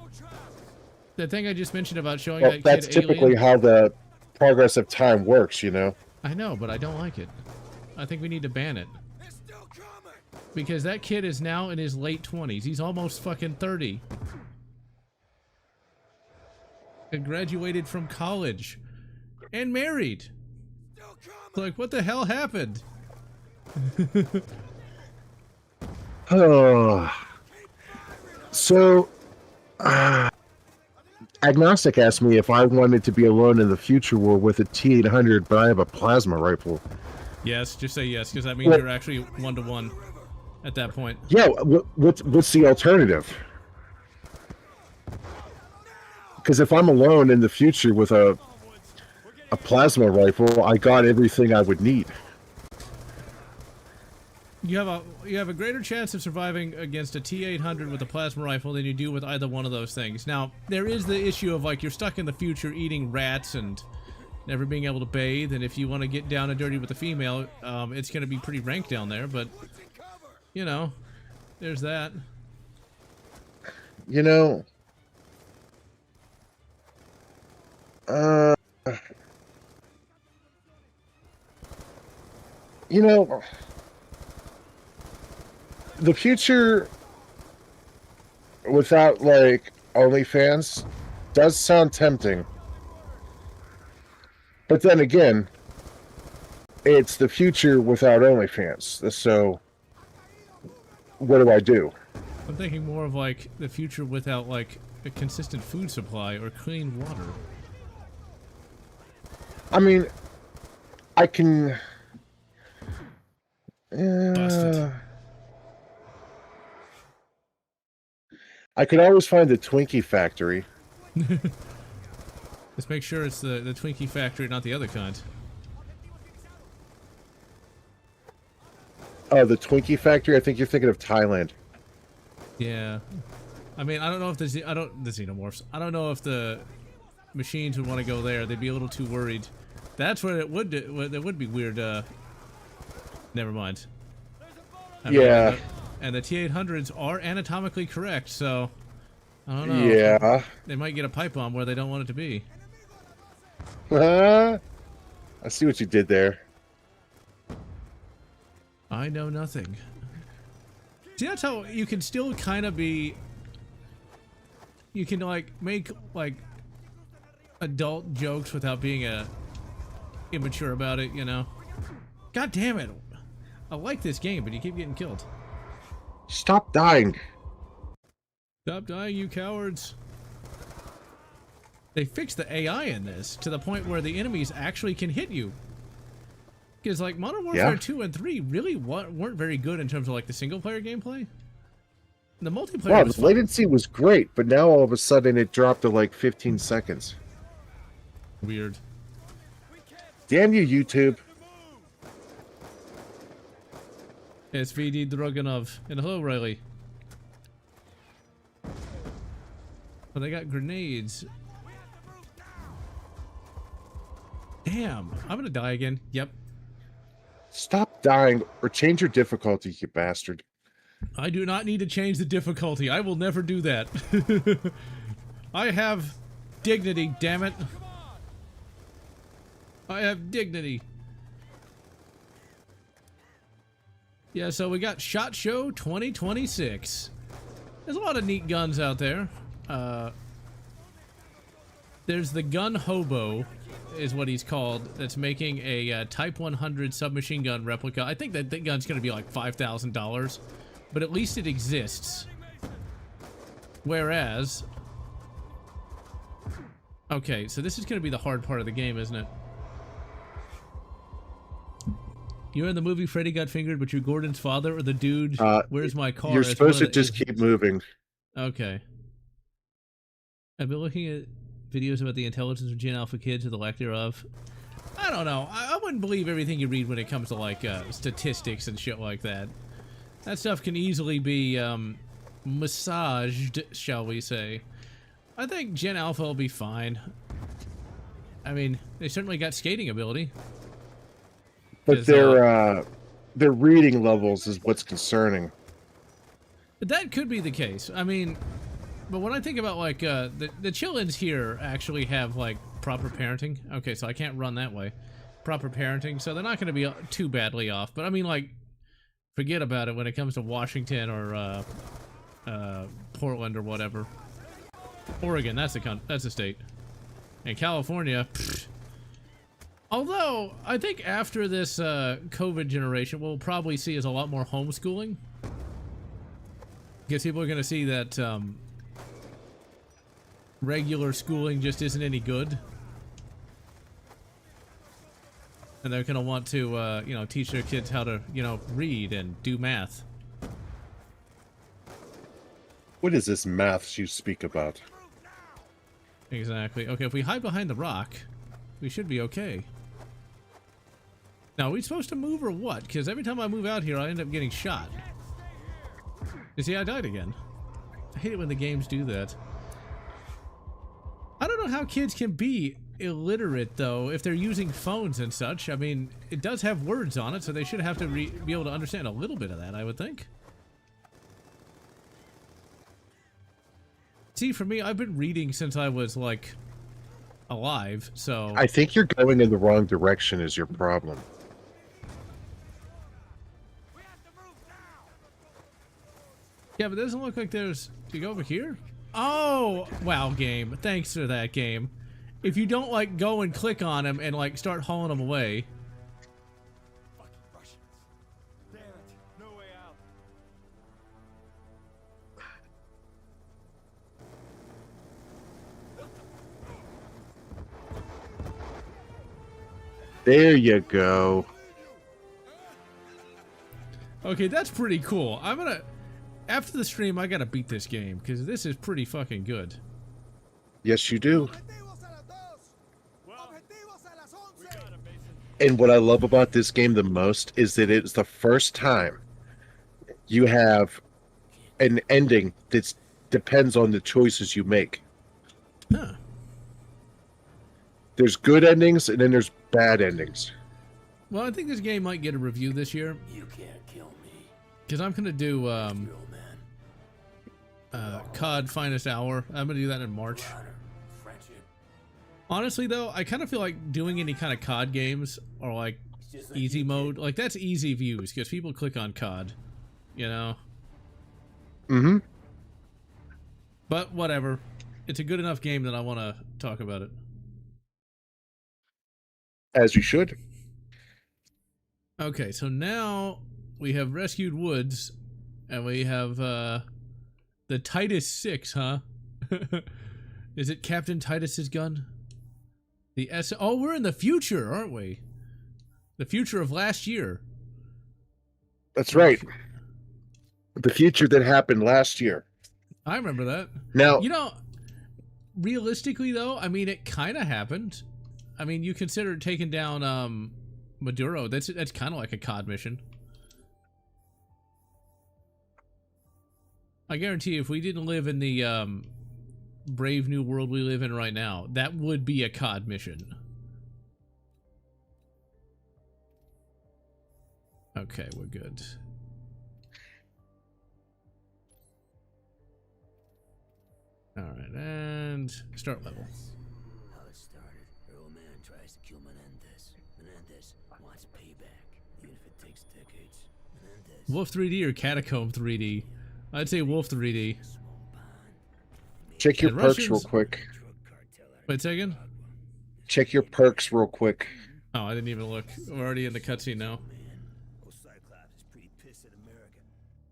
That thing I just mentioned about showing Well, that kid that's typically Alien? how the progress of time works, you know? I know, but I don't like it. I think we need to ban it. Because that kid is now in his late 20s. He's almost fucking 30. And graduated from college. And married. Like, what the hell happened? So, Agnostic asked me if I wanted to be alone in the future war with a T-800, but I have a plasma rifle. Yes, just say yes, because that means you're actually 1-to-1 at that point. Yeah, what's the alternative? Because if I'm alone in the future with a plasma rifle, I got everything I would need. You have a greater chance of surviving against a T-800 with a plasma rifle than you do with either one of those things. Now, there is the issue of like you're stuck in the future eating rats and never being able to bathe, and if you want to get down and dirty with a female, it's going to be pretty rank down there, but you know, there's that. You know, the future without, like, OnlyFans does sound tempting. But then again, it's the future without OnlyFans. So, what do I do? I'm thinking more of like the future without like a consistent food supply or clean water. I mean, I can... Busted. I could always find the Twinkie factory. Let's make sure it's the Twinkie factory, not the other kind. Oh, the Twinkie factory? I think you're thinking of Thailand. Yeah. I mean, I don't know if the xenomorphs. I don't know if the machines would want to go there. They'd be a little too worried. That's what it would do. That would be weird. Never mind. I mean, Yeah. and the T-800s are anatomically correct, so I don't know. Yeah. They might get a pipe bomb where they don't want it to be. I see what you did there. I know nothing. See, that's how you can still kind of be... You can, like, make, like, adult jokes without being immature about it, you know? God damn it. I like this game, but you keep getting killed. Stop dying. Stop dying, you cowards. They fixed the AI in this to the point where the enemies actually can hit you. Because, like, Modern Warfare 2 and 3 really weren't very good in terms of, like, the single-player gameplay. The multiplayer Wow, was the fun. latency was great, but now all of a sudden it dropped to like 15 seconds. Weird. Damn you, YouTube. SVD Dragunov. And hello, Riley. Oh, they got grenades. Damn. I'm gonna die again. Yep. Stop dying or change your difficulty, you bastard. I do not need to change the difficulty. I will never do that. I have dignity, damn it. I have dignity. Yeah, so we got SHOT Show 2026. There's a lot of neat guns out there. There's the Gun Hobo, is what he's called, that's making a Type 100 submachine gun replica. I think that gun's going to be like $5,000, but at least it exists. Whereas... Okay, so this is going to be the hard part of the game, isn't it? You're in the movie Freddy Got Fingered, but you're Gordon's father or the dude, where's my car? You're supposed to just keep moving. Okay. I've been looking at videos about the intelligence of Gen Alpha kids or the lack thereof. I don't know. I wouldn't believe everything you read when it comes to, like, statistics and shit like that. That stuff can easily be, massaged, shall we say. I think Gen Alpha will be fine. I mean, they certainly got skating ability. But their reading levels is what's concerning. That could be the case. I mean, but when I think about, like, the chillins here actually have, like, proper parenting. Okay, so I can't run that way. Proper parenting, so they're not going to be too badly off. But, I mean, like, forget about it when it comes to Washington or, Portland or whatever. Oregon, that's a state. And California, pfft. Although, I think after this, COVID generation, we'll probably see is a lot more homeschooling. Because people are going to see that, regular schooling just isn't any good. And they're going to want to, you know, teach their kids how to, you know, read and do math. What is this maths you speak about? Exactly. Okay, if we hide behind the rock, we should be okay. Now, are we supposed to move or what? Because every time I move out here, I end up getting shot. You see, I died again. I hate it when the games do that. I don't know how kids can be illiterate, though, if they're using phones and such. I mean, it does have words on it, so they should have to be able to understand a little bit of that, I would think. See, for me, I've been reading since I was, like, alive, so... I think you're going in the wrong direction is your problem. Yeah, but it doesn't look like there's... Do you go over here? Oh! Wow, game. Thanks for that, game. If you don't, like, go and click on him and, like, start hauling him away... Fucking Russians. Damn it. No way out. There you go. Okay, that's pretty cool. I'm gonna... After the stream, I gotta beat this game, because this is pretty fucking good. Yes, you do. And what I love about this game the most is that it's the first time you have an ending that depends on the choices you make. Huh. There's good endings and then there's bad endings. Well, I think this game might get a review this year. You can't kill me. Because I'm going to do Real man. COD Finest Hour. I'm going to do that in March. Honor, friendship. Honestly, though, I kind of feel like doing any kind of COD games or like It's just like easy you mode. Like, that's easy views because people click on COD, you know? Mm-hmm. But whatever. It's a good enough game that I want to talk about it. As you should. Okay, so now we have rescued Woods, and we have the Titus 6, huh? Is it Captain Titus's gun? The S. Oh, we're in the future, aren't we? The future of last year. That's right. The future that happened last year. I remember that. Now, You know, realistically though, I mean, it kind of happened. I mean, you consider taking down Maduro. That's kind of like a COD mission. I guarantee you, if we didn't live in the brave new world we live in right now, that would be a COD mission. Okay, we're good. Alright, and start level. How it started. Earl Man tries to kill Menendez. Menendez wants payback, even if it takes decades. Menendez. Wolf 3D or Catacomb 3D? I'd say Wolf 3D. Small pond. check your And perks Russians- real quick. Drug cartel out of Wait a second. Check your perks real quick. Oh, I didn't even look. We're already in the cutscene now. man. Old Cyclops is pretty pissed at America.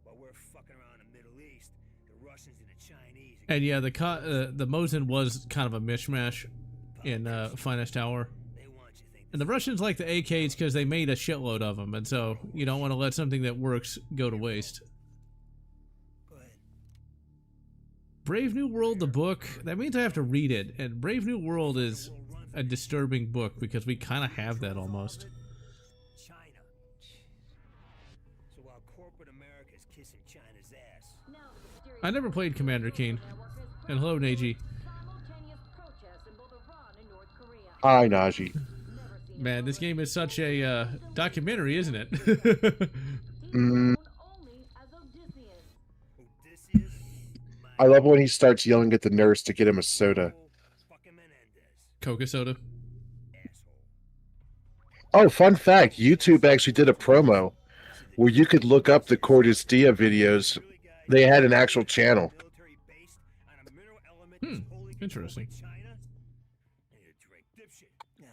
While we're fucking around in the Middle East, the Russians and the Chinese are And yeah, the Mosin was kind of a mishmash in Finest Hour. they want you to think And the Russians like the AKs because they made a shitload of them, and so you don't want to let something that works go to waste. go ahead. Brave New World, the book, that means I have to read it, and Brave New World is a disturbing book because we kind of have that almost. China. So while corporate America is kissing China's ass, I never played Commander Keen. And hello, Neji. Hi, Najee. Man, this game is such a documentary, isn't it? Odysseus, I love when he starts yelling at the nurse to get him a soda. fucking Menendez, Coca soda. asshole. Oh, fun fact, YouTube actually did a promo where you could look up the Cordes Dia videos. They had an actual channel. Military based on a mineral element Hmm, that's wholly interesting. controlled by China? I need a drink. Dipshit. No,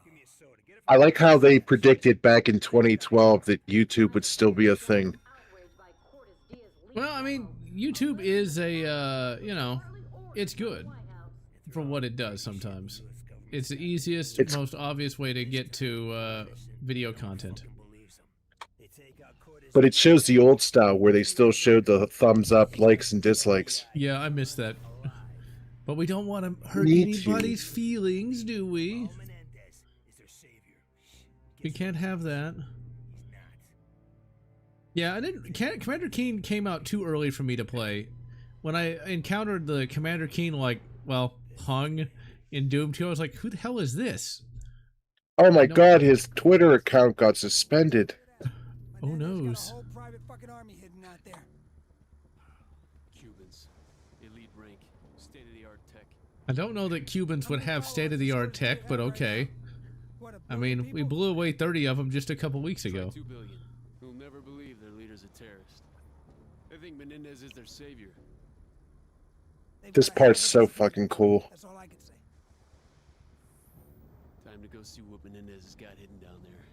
give me a soda. Get it I like how they predicted back in 2012 that YouTube would still be a thing. Well, I mean, YouTube is a, you know, it's good for what it does sometimes. It's the easiest, It's- most obvious way to get to video content. But it shows the old style where they still showed the thumbs up, likes, and dislikes. Yeah, I miss that. But we don't want to hurt Me too. anybody's feelings, do we? Menendez is their savior. We can't have that. Yeah, I didn't. Commander Keen came out too early for me to play. When I encountered the Commander Keen, like, well, hung in Doom 2, I was like, who the hell is this? Oh my No. god, his Twitter account got suspended. Oh, Menendez got noes. a whole private fucking army hidden out there. Cubans. Elite rank. State-of-the-art tech. I don't know that Cubans would have state-of-the-art tech, but okay. What, a I billion mean, we people? blew away 30 of them just a couple weeks ago. 2 billion. Who'll never believe their leader's a terrorist. They think Menendez is their savior. They've This got a hell part's of a so secret. fucking cool. That's all I can say. Time to go see what Menendez has got hidden down there.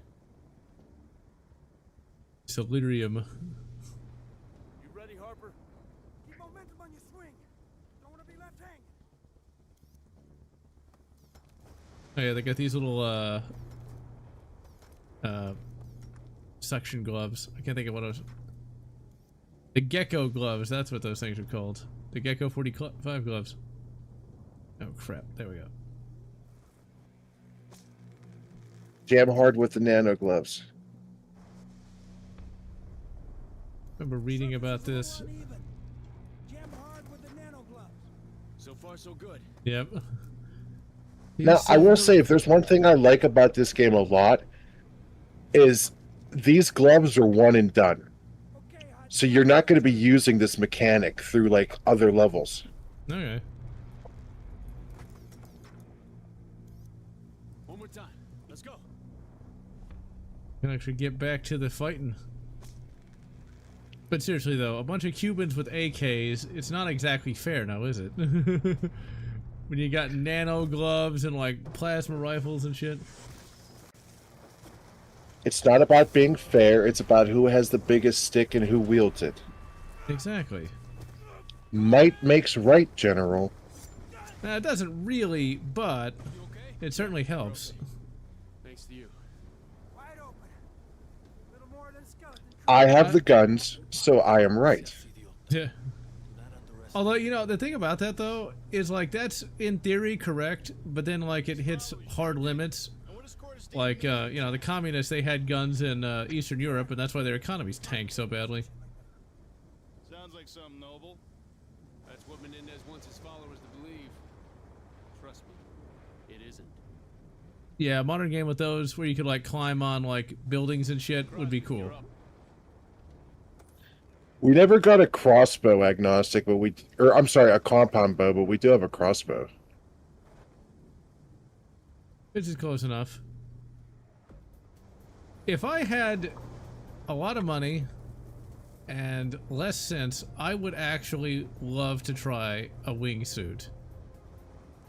Solidarium. You ready, Harper? Keep momentum on your swing. Don't want to be left hanging. Oh yeah, they got these little suction gloves. I can't think of what I was. The gecko gloves. That's what those things are called. The gecko 45 gloves. Oh crap! There we go. Jam hard with the nano gloves. Remember reading about this. Uneven. Jam hard with the nano gloves. So far, so good. Yep. Now, I will say, if there's one thing I like about this game a lot, is these gloves are one and done. Okay, hot So you're not going to be using this mechanic through, like, other levels. Okay. One more time. Let's go. Can actually get back to the fighting. But seriously though, a bunch of Cubans with AKs, it's not exactly fair now, is it? When you got nano gloves and like plasma rifles and shit. It's not about being fair, it's about who has the biggest stick and who wields it. Exactly. Might makes right, General. Now, it doesn't really, but You okay? it certainly helps. Thanks to you. wide open. Little more than skeleton. I have the guns, so I am right. Yeah. Although, you know, the thing about that though is like that's in theory correct, but then like it hits hard limits. Like, you know, the communists, they had guns in Eastern Europe, and that's why their economies tanked so badly. Sounds like something noble. That's what Menendez wants his followers to believe. Trust me, it isn't. Yeah, a modern game with those where you could like climb on like buildings and shit would be cool. You're up. We never got a crossbow agnostic, but I'm sorry, a compound bow, but we do have a crossbow. Which is close enough. If I had a lot of money and less sense, I would actually love to try a wingsuit.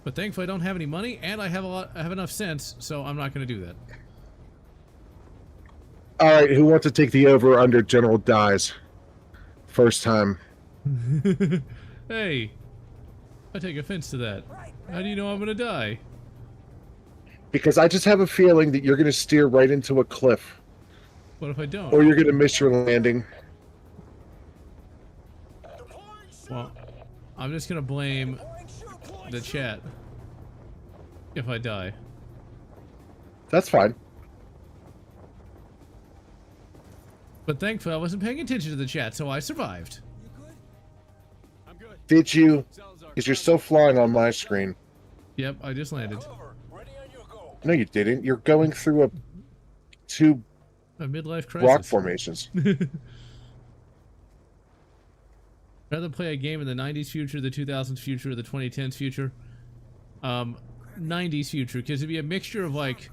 But thankfully I don't have any money and I have enough sense, so I'm not going to do that. Alright, who wants to take the over under General dies? First time. Hey, I take offense to that. How do you know I'm going to die? Because I just have a feeling that you're going to steer right into a cliff. What if I don't? Or you're going to miss your landing. Well, I'm just going to blame the chat if I die. That's fine. But thankfully I wasn't paying attention to the chat, so I survived. You good? I'm good. Did you? Salazar, Because you're still flying on my screen. Yep, I just landed. ready on your go. No, you didn't. You're going through two A midlife crisis. rock formations. Rather play a game in the 90s future, the 2000s future, or the 2010s future. 90s future, because it'd be a mixture of like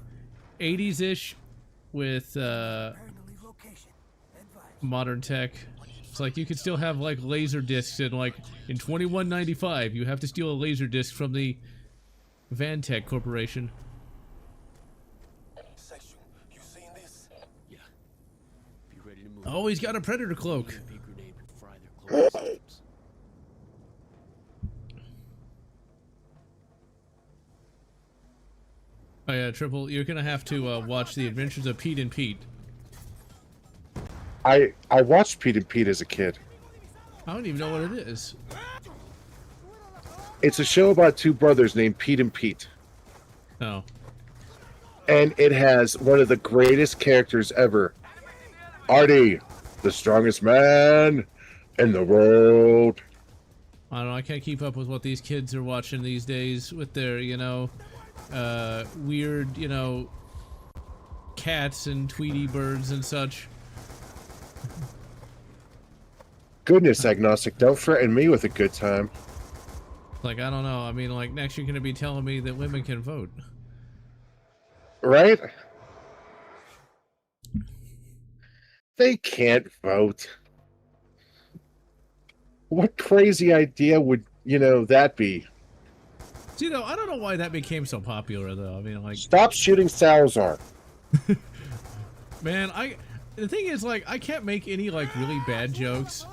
80s-ish with Preparing to leave location. Advise. modern tech. It's like you could still have like laser discs and like in 2195 you have to steal a laser disc from the Vantech Corporation. Section, you seen this? Yeah. Be ready to move. Oh, he's got a predator cloak. Big grenade could fry their clothes. Oh yeah, Triple, you're gonna have to watch The Adventures of Pete and Pete. I watched Pete and Pete as a kid. I don't even know what it is. It's a show about two brothers named Pete and Pete. Oh. And it has one of the greatest characters ever. Artie, the strongest man in the world. I don't know, I can't keep up with what these kids are watching these days with their, you know, weird, you know, cats and Tweety birds and such. Goodness, agnostic, don't threaten me with a good time. Like, I don't know, I mean, like, next you're gonna be telling me that women can vote. Right? They can't vote. What crazy idea would, you know, that be? See, though, I don't know why that became so popular, though. I mean, like, Stop shooting Salazar. man, the thing is, like, I can't make any, like, really bad jokes.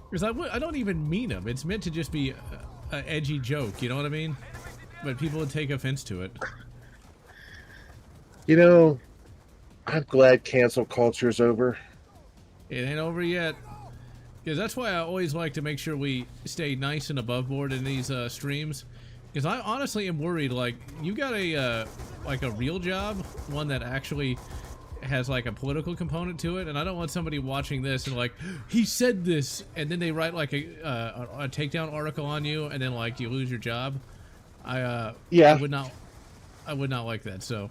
Because I don't even mean them. It's meant to just be an edgy joke, you know what I mean? But people would take offense to it. You know, I'm glad cancel culture's over. It ain't over yet. Because that's why I always like to make sure we stay nice and above board in these streams. Because I honestly am worried, like, you got a, like a real job, one that actually has like a political component to it, and I don't want somebody watching this and like, he said this, and then they write like a takedown article on you, and then like you lose your job. Yeah. I would not like that, so.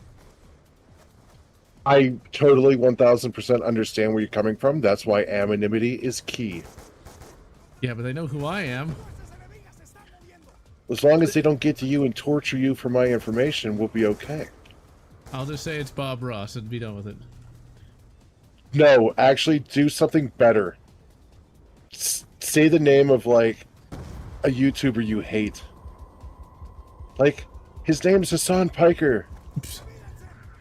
I totally 1000% understand where you're coming from. That's why anonymity is key. Yeah, but they know who I am. As long as they don't get to you and torture you for my information, we'll be okay. I'll just say it's Bob Ross and be done with it. No, actually do something better. Say the name of, like, a YouTuber you hate. Like, his name's Hassan Piker.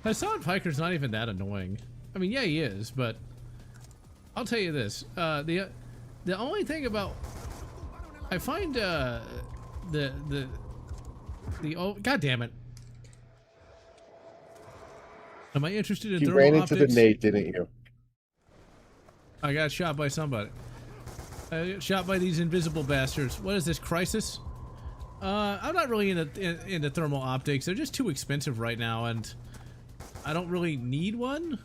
Hassan Piker's not even that annoying. I mean, yeah, he is, but I'll tell you this. The only thing about... I find, the oh, God damn it. Am I interested in thermal ran into optics? the Nate, didn't you? I got shot by somebody. I got shot by these invisible bastards. What is this, Crisis? I'm not really into thermal optics. They're just too expensive right now, and I don't really need one.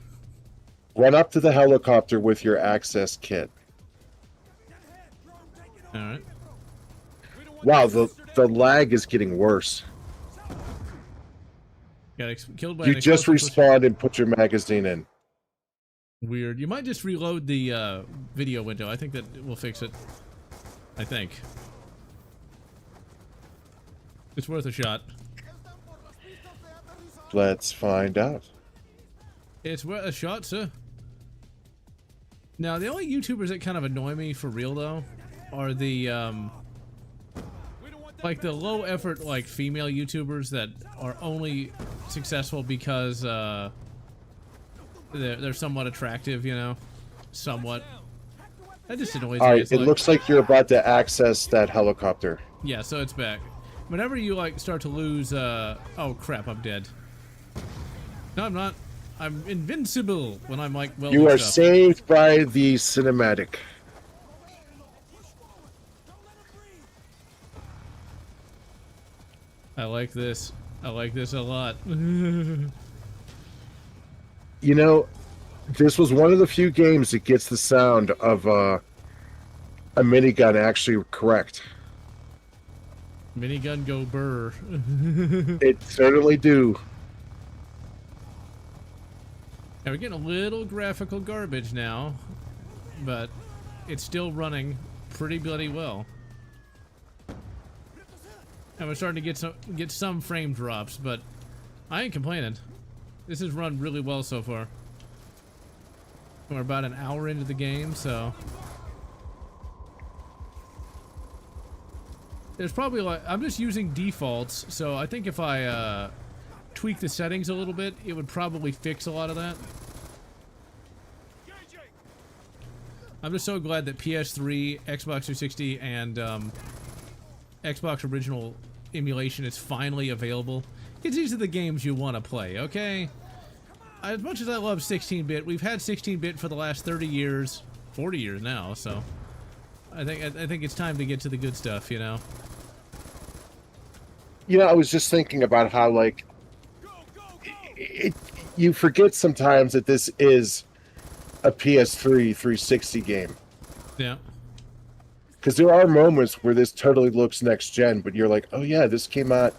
Run up to the helicopter with your access kit. Alright. Wow, the lag is getting worse. Got killed by You an just explosive respawned and put your magazine in. Weird. You might just reload the video window. I think that will fix it. I think. It's worth a shot. Let's find out. It's worth a shot, sir. Now, the only YouTubers that kind of annoy me for real, though, are the, like the low effort, like, female YouTubers that are only successful because, they're somewhat attractive, you know? Somewhat. That just annoys me. Alright, It's it like, looks like you're about to access that helicopter. yeah, so it's back. Whenever you, like, start to lose, oh crap, I'm dead. No, I'm not. I'm invincible when I'm, like, well. You are saved by the cinematic. I like this. I like this a lot. You know, this was one of the few games that gets the sound of a minigun actually correct. Minigun go burr. It certainly do. Now we're getting a little graphical garbage now, but it's still running pretty bloody well. And we're starting to get some frame drops, but I ain't complaining. This has run really well so far. We're about an hour into the game, so there's probably like, I'm just using defaults, so I think if I tweak the settings a little bit, it would probably fix a lot of that. I'm just so glad that PS3, Xbox 360, and Xbox original emulation is finally available. Because these are the games you want to play, okay? As much as I love 16-bit, we've had 16-bit for the last 30 years, 40 years now, so I think it's time to get to the good stuff, you know? You know, I was just thinking about how, like, you forget sometimes that this is a PS3 360 game. Yeah. Because there are moments where this totally looks next gen, but you're like, oh yeah, this came out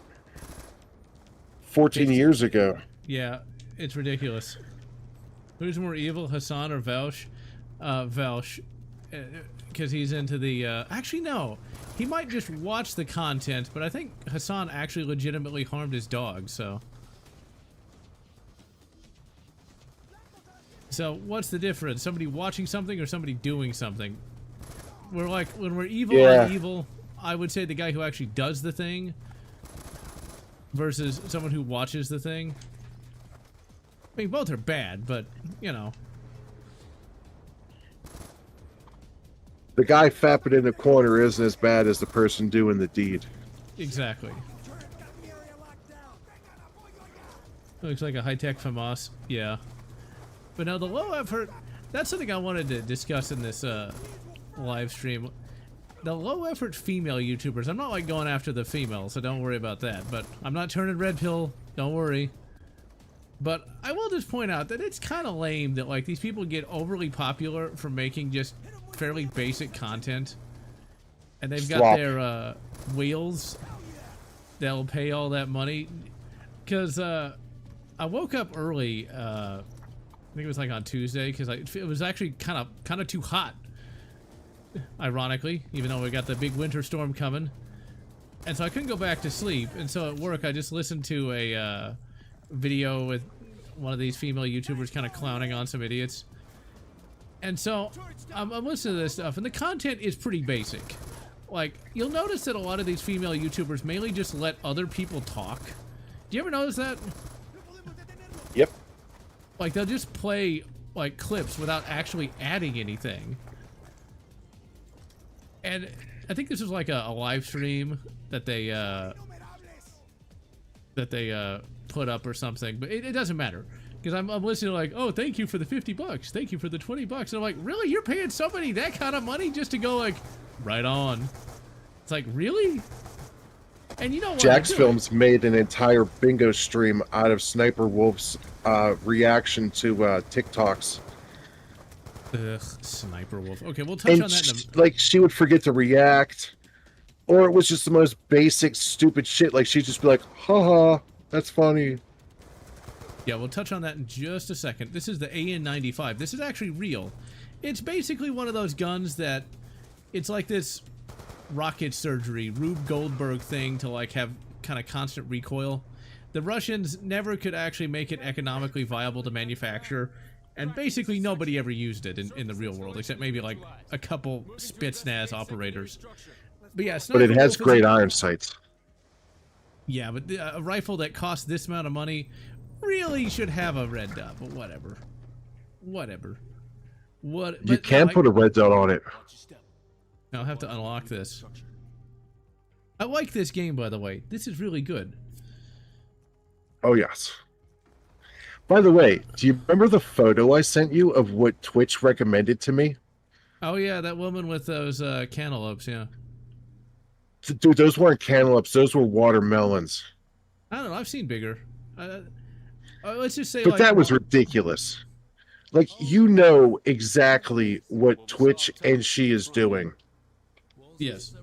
14 years ago. Yeah, it's ridiculous. Who's more evil, Hassan or Velsh? Velsh. Because he's into the... actually, no. He might just watch the content, but I think Hassan actually legitimately harmed his dog, so... So, what's the difference? Somebody watching something or somebody doing something? We're like, when we're evil on evil, I would say the guy who actually does the thing versus someone who watches the thing. I mean, both are bad, but, you know. The guy fapping in the corner isn't as bad as the person doing the deed. Exactly. Looks like a high-tech FAMAS. Yeah. But now the low effort, that's something I wanted to discuss in this live stream. the low effort female YouTubers, I'm not like going after the females, so don't worry about that. But I'm not turning red pill, don't worry. But I will just point out that it's kind of lame that like these people get overly popular for making just fairly basic content. And they've got Slop. their wheels that'll pay all that money. Because I woke up early, I think it was like on Tuesday, because it was actually kind of too hot. Ironically, even though we got the big winter storm coming. And so I couldn't go back to sleep. And so at work, I just listened to a video with one of these female YouTubers kind of clowning on some idiots. And so I'm listening to this stuff, and the content is pretty basic. Like, you'll notice that a lot of these female YouTubers mainly just let other people talk. Do you ever notice that? Yep. Like, they'll just play, like, clips without actually adding anything. And I think this is like a live stream that they put up or something, but it doesn't matter. Because I'm listening to like, oh, thank you for the $50. Thank you for the $20. And I'm like, really? You're paying somebody that kind of money just to go like, right on. It's like, really? And you know what? Jax Films made an entire bingo stream out of Sniper Wolf's reaction to TikToks. Ugh, Sniper Wolf. Okay, we'll touch on that in a... like, she would forget to react, or it was just the most basic, stupid shit. Like, she'd just be like, haha, that's funny. Yeah, we'll touch on that in just a second. This is the AN-95. This is actually real. It's basically one of those guns that... It's like this rocket surgery, Rube Goldberg thing to, like, have kind of constant recoil. The Russians never could actually make it economically viable to manufacture, and basically nobody ever used it in the real world, except maybe, like, a couple Spetsnaz operators. But yeah, but it has great iron sights. Yeah, but a rifle that costs this amount of money really should have a red dot, but whatever. Whatever. You can put a red dot on it. I'll have to unlock this. I like this game, by the way. This is really good. Oh, yes. By the way, do you remember the photo I sent you of what Twitch recommended to me? Oh, yeah, that woman with those cantaloupes, yeah. Dude, those weren't cantaloupes. Those were watermelons. I don't know. I've seen bigger. Let's just say, but like, that was ridiculous. Like, you know exactly what Twitch and she is doing. Yes.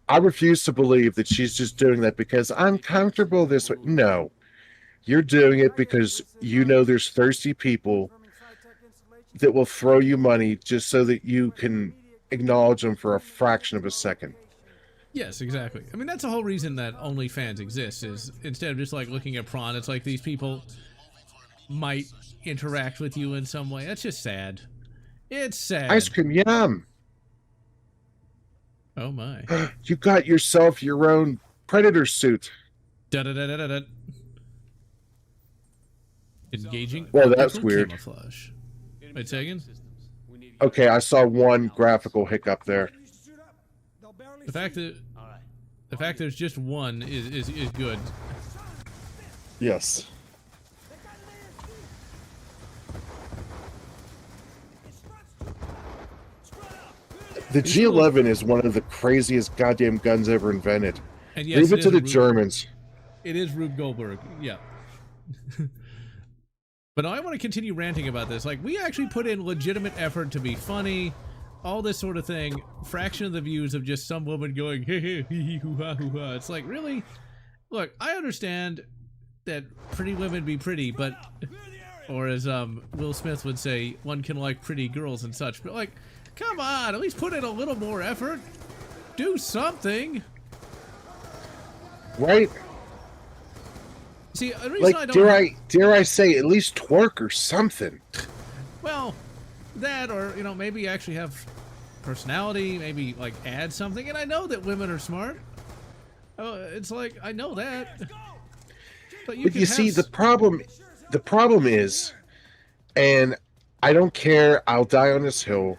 I refuse to believe that she's just doing that because I'm comfortable this way. No. You're doing it because you know there's thirsty people that will throw you money just so that you can acknowledge them for a fraction of a second. Yes, exactly. I mean, that's the whole reason that OnlyFans exists, is instead of just like looking at prawn, it's like these people might interact with you in some way. That's just sad. It's sad. Ice cream, yum. Oh my. You got yourself your own predator suit. Da-da-da-da-da-da. Engaging. Well, that's optical weird. Camouflage. Wait, say again? Okay, I saw one graphical hiccup there. The fact that there's just one is good. Yes. The G11 is one of the craziest goddamn guns ever invented. And yes, leave it to the Germans. It is Rube Goldberg, yeah. But I want to continue ranting about this. Like, we actually put in legitimate effort to be funny, all this sort of thing. Fraction of the views of just some woman going, hey, hey, hee, hee, hoo, ha, hoo, ha. It's like, really? Look, I understand that pretty women be pretty, but, or as Will Smith would say, one can like pretty girls and such, but like, come on, at least put in a little more effort. Do something. Right? See, the reason like, I don't dare I say, at least twerk or something. Well, that, or, you know, maybe actually have personality, maybe like add something. And I know that women are smart. Oh, it's like, I know that. But you see, the problem is, and I don't care, I'll die on this hill.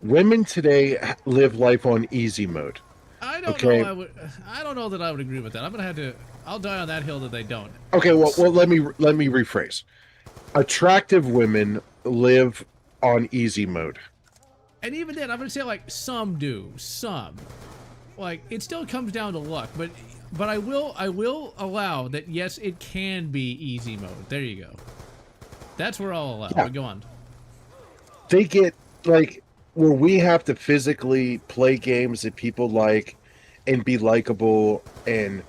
Women today live life on easy mode. I don't know that I would agree with that. I'll die on that hill that they don't. Okay, well, let me rephrase. Attractive women live on easy mode. And even then, I'm gonna say like some do, some. Like it still comes down to luck, but I will allow that. Yes, it can be easy mode. There you go. That's where I'll allow. Yeah. But go on. They get like where we have to physically play games that people like and be likable and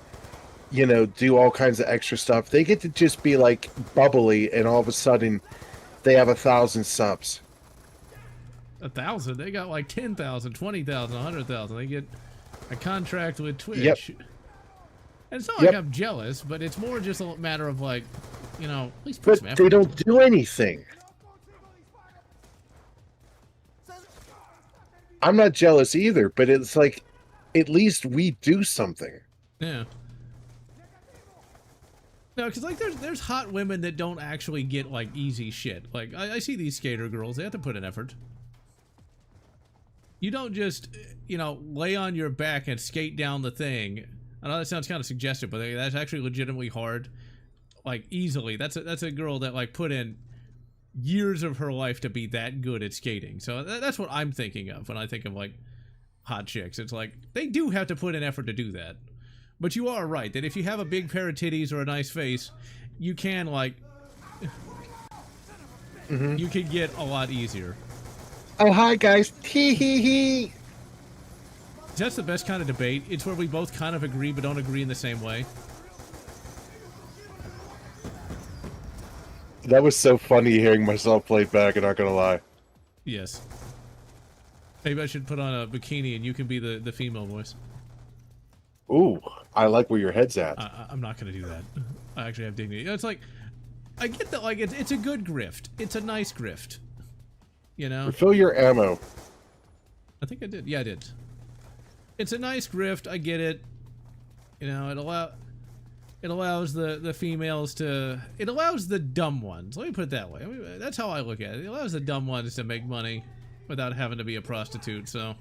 do all kinds of extra stuff. They get to just be like bubbly, and all of a sudden they have 1,000 subs. 1,000? They got like 10,000, 20,000, 100,000. They get a contract with Twitch. Yep. And it's not like I'm jealous, but it's more just a matter of like, at least put But some they effort. don't do anything. I'm not jealous either, but it's like, at least we do something. Yeah. No, because like there's hot women that don't actually get like easy shit. Like I see these skater girls; they have to put an effort. You don't just lay on your back and skate down the thing. I know that sounds kind of suggestive, but that's actually legitimately hard. Like easily, that's a girl that like put in years of her life to be that good at skating. So that's what I'm thinking of when I think of like hot chicks. It's like they do have to put an effort to do that. But you are right that if you have a big pair of titties or a nice face, you can like you can get a lot easier. Oh, hi guys. Tee hee hee. That's the best kind of debate. It's where we both kind of agree but don't agree in the same way. That was so funny hearing myself play back, I'm not gonna lie. Yes. Maybe I should put on a bikini and you can be the female voice. Ooh, I like where your head's at. I'm not going to do that. I actually have dignity. It's like, I get that, like, it's a good grift. It's a nice grift. Refill your ammo. I think I did. Yeah, I did. It's a nice grift. I get it. It allows the females to... It allows the dumb ones. Let me put it that way. I mean, that's how I look at it. It allows the dumb ones to make money without having to be a prostitute, so...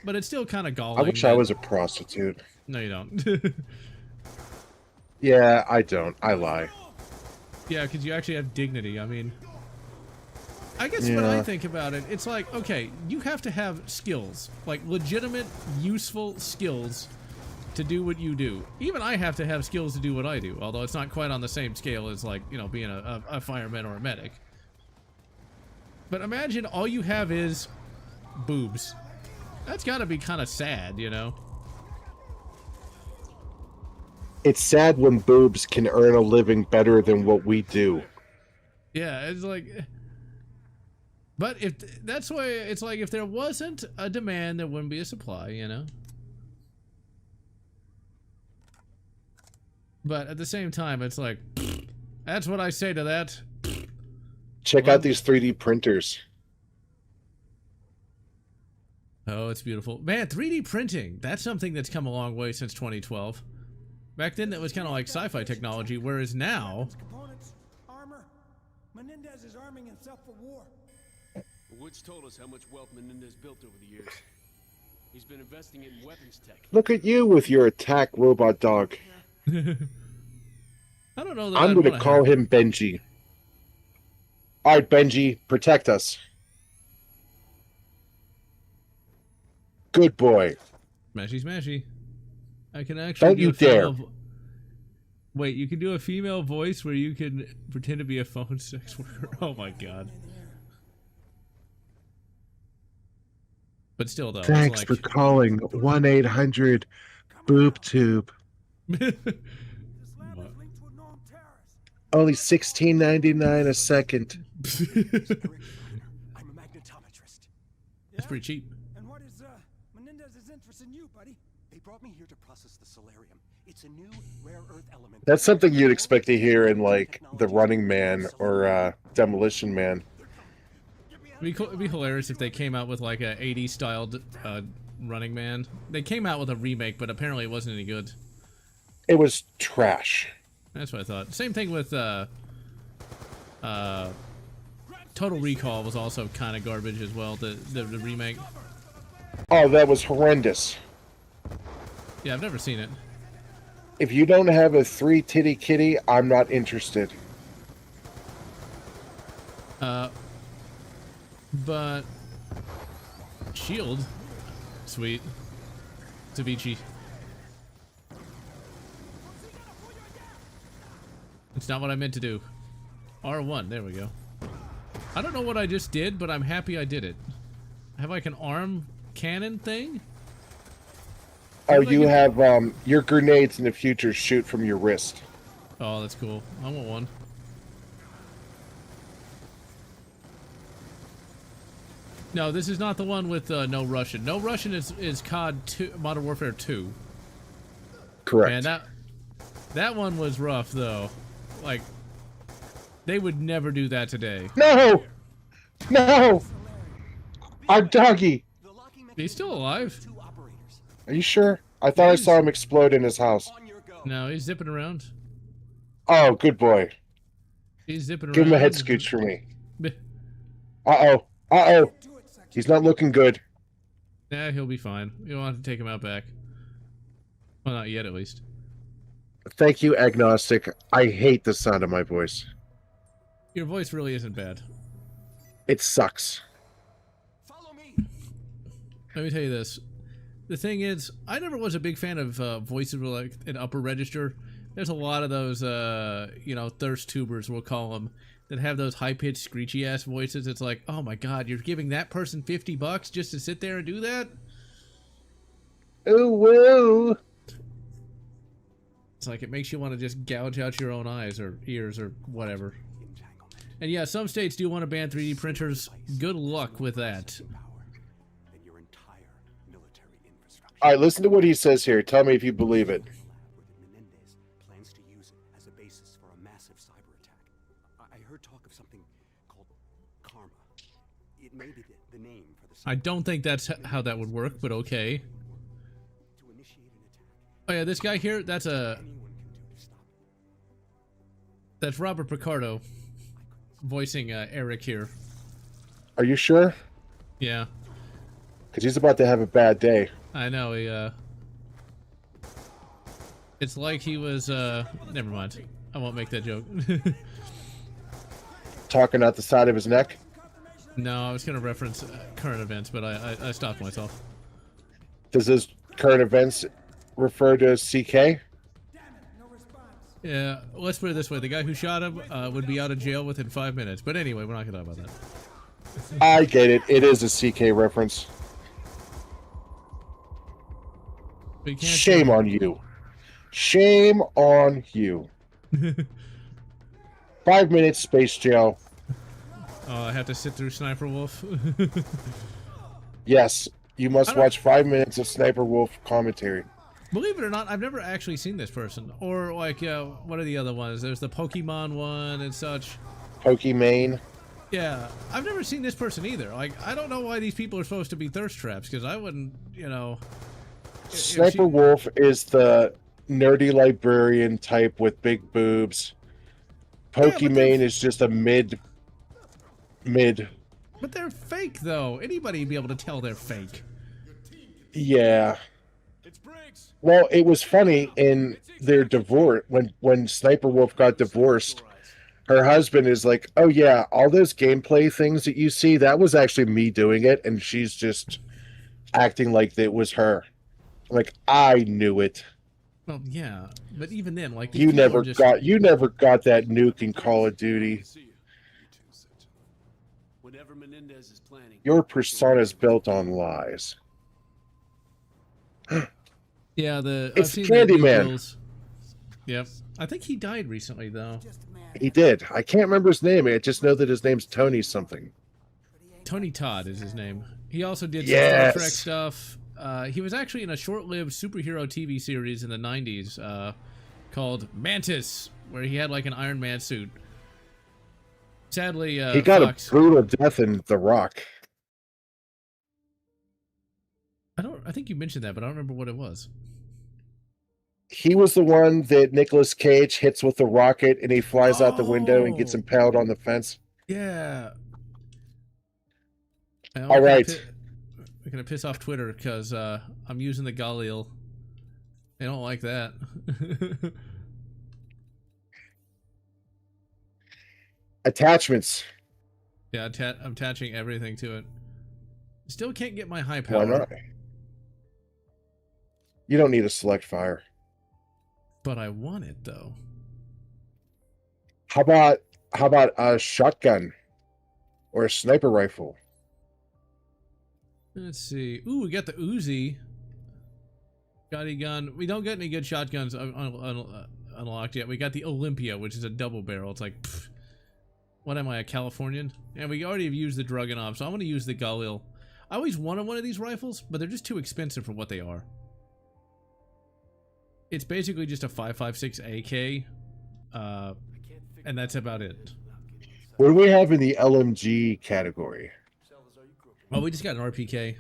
But it's still kind of galling. I wish I was a prostitute. No, you don't. Yeah, I don't. I lie. Yeah, because you actually have dignity. I mean... I guess when I think about it, it's like, okay, you have to have skills. Like, legitimate, useful skills to do what you do. Even I have to have skills to do what I do, although it's not quite on the same scale as, like, being a fireman or a medic. But imagine all you have is boobs. That's gotta be kind of sad, It's sad when boobs can earn a living better than what we do. Yeah, it's like... But if that's why it's like if there wasn't a demand, there wouldn't be a supply, But at the same time, it's like, that's what I say to that. Check out these 3D printers. Oh, it's beautiful. Man, 3D printing, that's something that's come a long way since 2012. Back then, that was kind of like sci-fi technology, whereas now... Components, armor. Menendez is arming himself for war. Woods told us how much wealth Menendez built over the years. He's been investing in weapons tech. Look at you with your attack robot dog. I don't know that I'm going to call him Benji. All right, Benji, protect us. Good boy. Smashy, smashy. I can actually Don't do you a female dare. Wait, you can do a female voice where you can pretend to be a phone sex worker? Oh my god. But still, though. Thanks for calling 1-800-BOOB-TUBE. This lab is linked to a known terrorist. Only $16.99 a second. I'm a magnetometrist. That's pretty cheap. And what is Menendez's interest in you, buddy? They brought me here to process the solarium. It's a new rare earth element. That's something you'd expect to hear in, like, The Running Man or Demolition Man. It'd be hilarious if they came out with like a 80s styled Running Man. They came out with a remake, but apparently it wasn't any good. It was trash. That's what I thought. Same thing with Total Recall was also kind of garbage as well. The remake. Oh, that was horrendous. Yeah, I've never seen it. If you don't have a 3-titty kitty, I'm not interested. But Shield. Sweet. Tavichi. It's not what I meant to do. R1, there we go. I don't know what I just did, but I'm happy I did it. I have like an arm cannon thing? Oh, you have your grenades in the future shoot from your wrist. Oh, that's cool. I want one. No, this is not the one with no Russian. No Russian is COD 2, Modern Warfare 2. Correct. Man, that one was rough though. Like, they would never do that today. No! No! Our doggy! The locking He's still alive. two operators. Are you sure? I thought I saw him explode in his house. On your go. No, he's zipping around. Oh, good boy. He's zipping around. Give him a head scooch for me. Uh-oh. Uh-oh. He's not looking good. Yeah, he'll be fine. You don't have to take him out back. Well, not yet, at least. Thank you, Agnostic. I hate the sound of my voice. Your voice really isn't bad. It sucks. Follow me. Let me tell you this. The thing is, I never was a big fan of voices with like an upper register. There's a lot of those, you know, thirst tubers, we'll call them, that have those high-pitched, screechy-ass voices. It's like, oh my god, you're giving that person $50 just to sit there and do that? Ooh, woo! It's like it makes you want to just gouge out your own eyes or ears or whatever. And yeah, some states do want to ban 3D printers. Good luck with that. All right, listen to what he says here. Tell me if you believe it. Menendez plans to use it as a basis for a massive cyber attack. I heard talk of something called Karma. It may be the name for the. I don't think that's how that would work, but okay. To initiate an attack. Oh yeah, this guy here, that's that's Robert Picardo voicing Eric here. Are you sure? Yeah. Because he's about to have a bad day. I know, he, it's like he was, never mind. I won't make that joke. Talking out the side of his neck? No, I was gonna reference current events, but I stopped myself. Does his current events refer to CK? Yeah, let's put it this way. The guy who shot him, would be out of jail within 5 minutes. But anyway, we're not gonna talk about that. I get it. It is a CK reference. Shame on you. Shame on you. 5 minutes space jail. Oh, I have to sit through Sniper Wolf. Yes, you must watch 5 minutes of Sniper Wolf commentary. Believe it or not, I've never actually seen this person. Or like, what are the other ones? There's the Pokemon one and such. Pokemane. Yeah, I've never seen this person either. Like, I don't know why these people are supposed to be thirst traps, because I wouldn't, you know. Sniper Wolf is the nerdy librarian type with big boobs. Pokemane is just a mid. But they're fake, though. Anybody would be able to tell they're fake. Yeah. Well, it was funny in their divorce when Sniper Wolf got divorced. Her husband is like, "Oh yeah, all those gameplay things that you see, that was actually me doing it," and she's just acting like it was her. Like, I knew it. Well, yeah, but even then, like, you never got that nuke in Call of Duty. Whatever Menendez is planning. Your persona's built on lies. Yeah, it's Candyman. Yep, I think he died recently though. He did. I can't remember his name. I just know that his name's Tony something. Tony Todd is his name. He also did some Star Trek stuff. He was actually in a short-lived superhero TV series in the 90s called Mantis, where he had like an Iron Man suit. Sadly, he got a brutal death in The Rock. I think you mentioned that, but I don't remember what it was. He was the one that Nicolas Cage hits with the rocket and he flies out the window and gets impaled on the fence. Yeah. All right. I'm going to piss off Twitter because I'm using the Galil. They don't like that. Attachments. Yeah, I'm attaching everything to it. Still can't get my high power. Why not? You don't need a select fire. But I want it though. How about a shotgun or a sniper rifle? Let's see. Ooh, we got the Uzi. Shotty gun. We don't get any good shotguns unlocked yet. We got the Olympia, which is a double barrel. It's like, pfft. What am I, a Californian? And we already have used the Dragunov, so I'm going to use the Galil. I always wanted one of these rifles, but they're just too expensive for what they are. It's basically just a 5.56 AK, and that's about it. What do we have in the LMG category? Oh, we just got an RPK.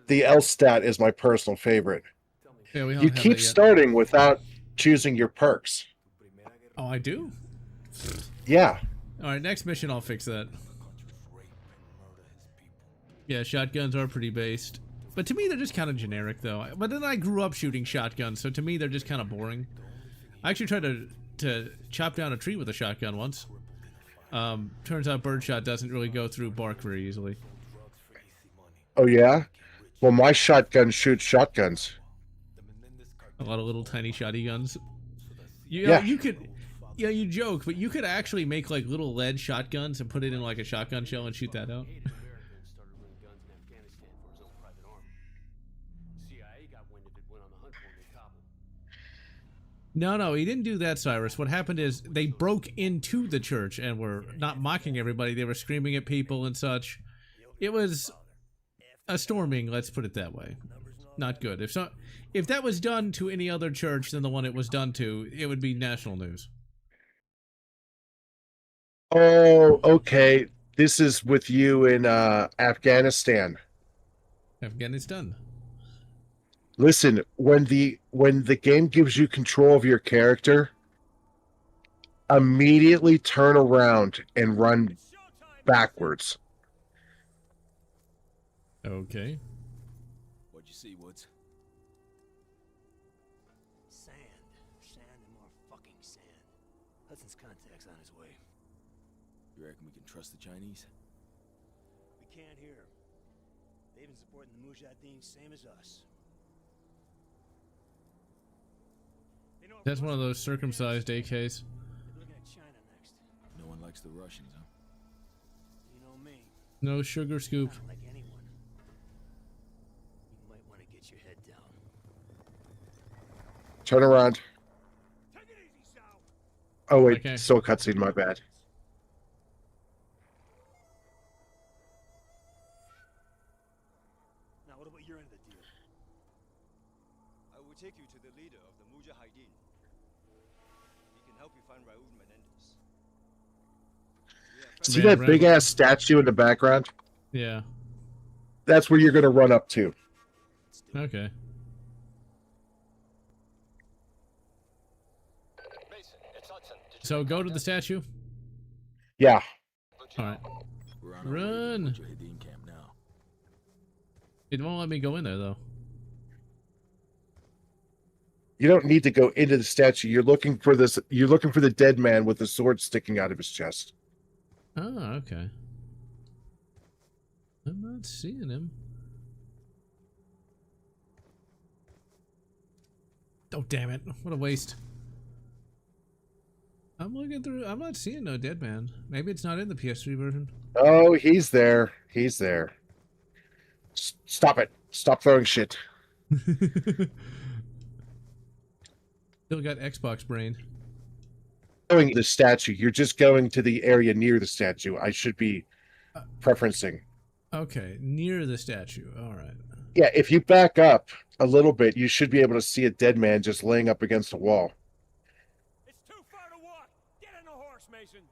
The L stat is my personal favorite. Yeah, we don't You have keep that yet. starting without choosing your perks. Oh, I do? Yeah. Alright, next mission I'll fix that. Yeah, shotguns are pretty based. But to me, they're just kind of generic, though. But then I grew up shooting shotguns, so to me, they're just kind of boring. I actually tried to chop down a tree with a shotgun once. Turns out birdshot doesn't really go through bark very easily. Oh, yeah? Well, my shotgun shoots shotguns. A lot of little tiny shotty guns. Yeah. You could... Yeah, you joke, but you could actually make, like, little lead shotguns and put it in, like, a shotgun shell and shoot that out. No, he didn't do that, Cyrus. What happened is they broke into the church and were not mocking everybody. They were screaming at people and such. It was a storming, let's put it that way. Not good. If that was done to any other church than the one it was done to, it would be national news. Oh, okay. This is with you in Afghanistan. Afghanistan. Listen, when the game gives you control of your character, immediately turn around and run backwards. Okay. What'd you see, Woods? Sand. Sand and more fucking sand. Hudson's contact's on his way. You reckon we can trust the Chinese? We can't hear. They've been supporting the Mujahideen same as us. They know That's one of those circumcised AKs. They're looking at China next. No one likes the Russians, huh? You know me. No sugar scoop. Not like anyone. You might want to get your head down. Turn around. Take it easy, Sal. Oh, wait. Okay. Still a cutscene, my bad. Now, what about your end of the deal? I will take you to the leader of the Mujahideen. He can help you find Raoul Menendez. See Man, that big-ass statue in the background? Yeah. That's where you're going to run up to. Okay. So go to the statue? Yeah. Alright. We're on our way to the Run! Mujahideen camp now. It won't let me go in there, though. You don't need to go into the statue. You're looking for this. You're looking for the dead man with the sword sticking out of his chest. Oh, okay. I'm not seeing him. Oh, damn it. What a waste. I'm looking through. I'm not seeing no dead man. Maybe it's not in the PS3 version. Oh, he's there. He's there. Stop it. Stop throwing shit. Still got Xbox brain. Going to the statue. You're just going to the area near the statue. I should be preferencing. Okay, near the statue. All right. Yeah, if you back up a little bit, you should be able to see a dead man just laying up against a wall. It's too far to walk. Get on the horse, Mason.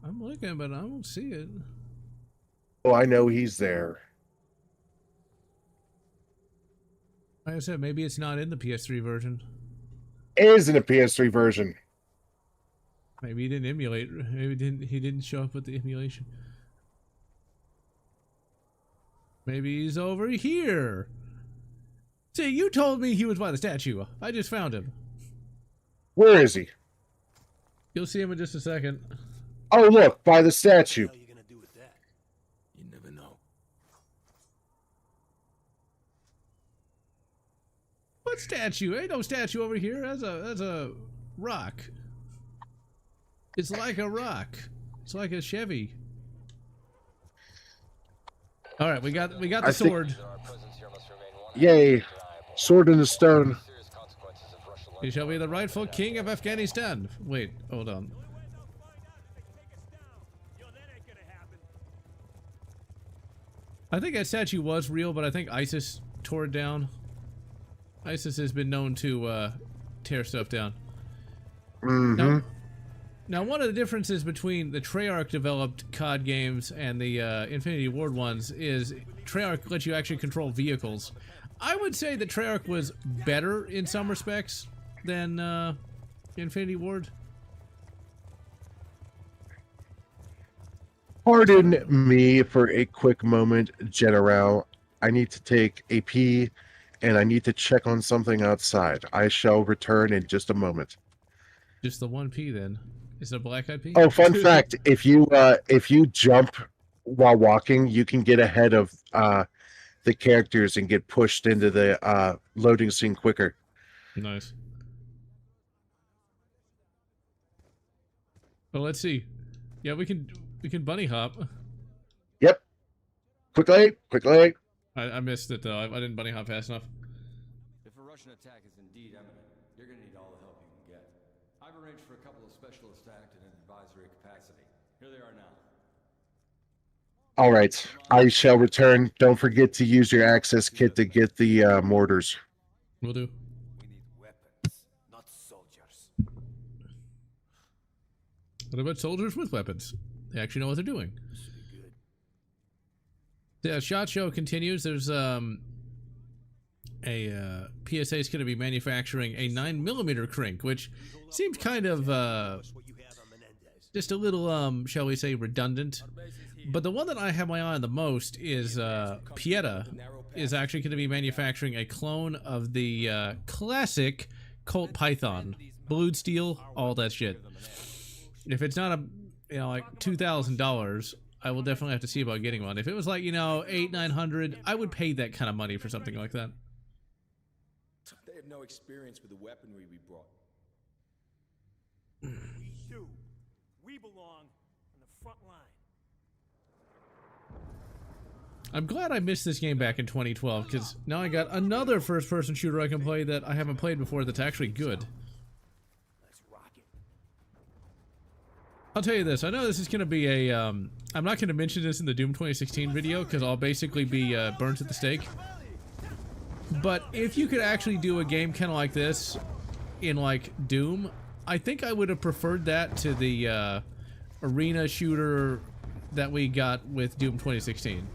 I'm looking, but I don't see it. Oh, I know he's there. Like I said, maybe it's not in the PS3 version. It is in a PS3 version. Maybe he didn't emulate. Maybe he didn't show up with the emulation. Maybe he's over here. See, you told me he was by the statue. I just found him. Where is he? You'll see him in just a second. Oh, look, by the statue. How you What statue? Ain't no statue over here. That's a rock. It's like a rock. It's like a Chevy. All right, we got the sword. Yay! Sword in the stone. He shall be the rightful king of Afghanistan. Wait, hold on. I think that statue was real, but I think ISIS tore it down. ISIS has been known to tear stuff down. Now, one of the differences between the Treyarch developed COD games and the Infinity Ward ones is Treyarch lets you actually control vehicles. I would say that Treyarch was better in some respects than Infinity Ward. Pardon me for a quick moment, General. I need to take a pee, and I need to check on something outside. I shall return in just a moment. Just the one P then. Is it a black-eyed pea? Oh, fun fact, if you jump while walking, you can get ahead of the characters and get pushed into the loading scene quicker. Nice. Well, let's see. Yeah, we can bunny hop. Yep. Quickly. I missed it though. I didn't bunny hop fast enough. If a Russian attack is indeed imminent, you're gonna need all the help you can get. I've arranged for a couple of specialists to act in an advisory capacity. Here they are now. All right. I shall return. Don't forget to use your access kit to get the mortars. Will do. We need weapons, not soldiers. What about soldiers with weapons? They actually know what they're doing. The SHOT Show continues. There's a PSA is going to be manufacturing a 9mm Krink, which seems kind of just a little shall we say redundant. But the one that I have my eye on the most is Pieta is actually going to be manufacturing a clone of the classic Colt Python, blued steel, all that shit. If it's not like $2,000, I will definitely have to see about getting one. If it was like, $800-900, I would pay that kind of money for something like that. They have no experience with the weaponry we brought. We do. We belong on the front line. I'm glad I missed this game back in 2012, because now I got another first-person shooter I can play that I haven't played before that's actually good. I'll tell you this, I know this is going to be a, I'm not going to mention this in the Doom 2016 video, because I'll basically be burnt at the stake. But if you could actually do a game kind of like this in, like, Doom, I think I would have preferred that to the arena shooter that we got with Doom 2016.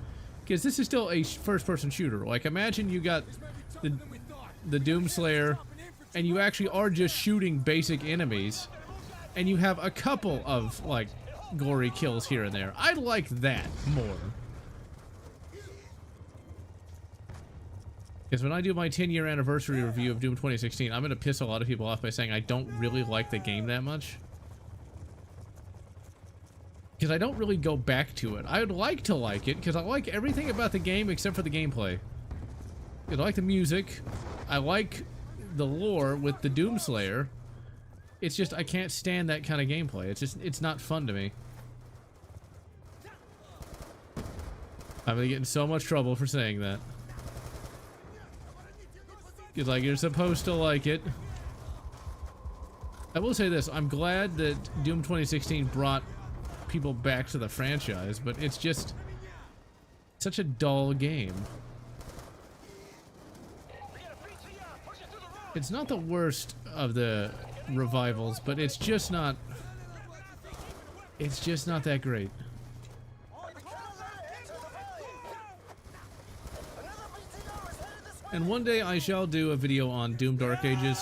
Because this is still a first-person shooter. Like, imagine you got the Doom Slayer, and you actually are just shooting basic enemies, and you have a couple of, like, gory kills here and there. I like that more. Because when I do my 10-year anniversary review of Doom 2016, I'm going to piss a lot of people off by saying I don't really like the game that much. Because I don't really go back to it. I would like to like it, because I like everything about the game except for the gameplay. I like the music. I like the lore with the Doom Slayer. It's just, I can't stand that kind of gameplay. It's just, it's not fun to me. I'm gonna get in so much trouble for saying that. Because, like, you're supposed to like it. I will say this, I'm glad that Doom 2016 brought people back to the franchise, but it's just such a dull game. It's not the worst of the revivals, but it's just not that great. And one day I shall do a video on Doom Dark Ages.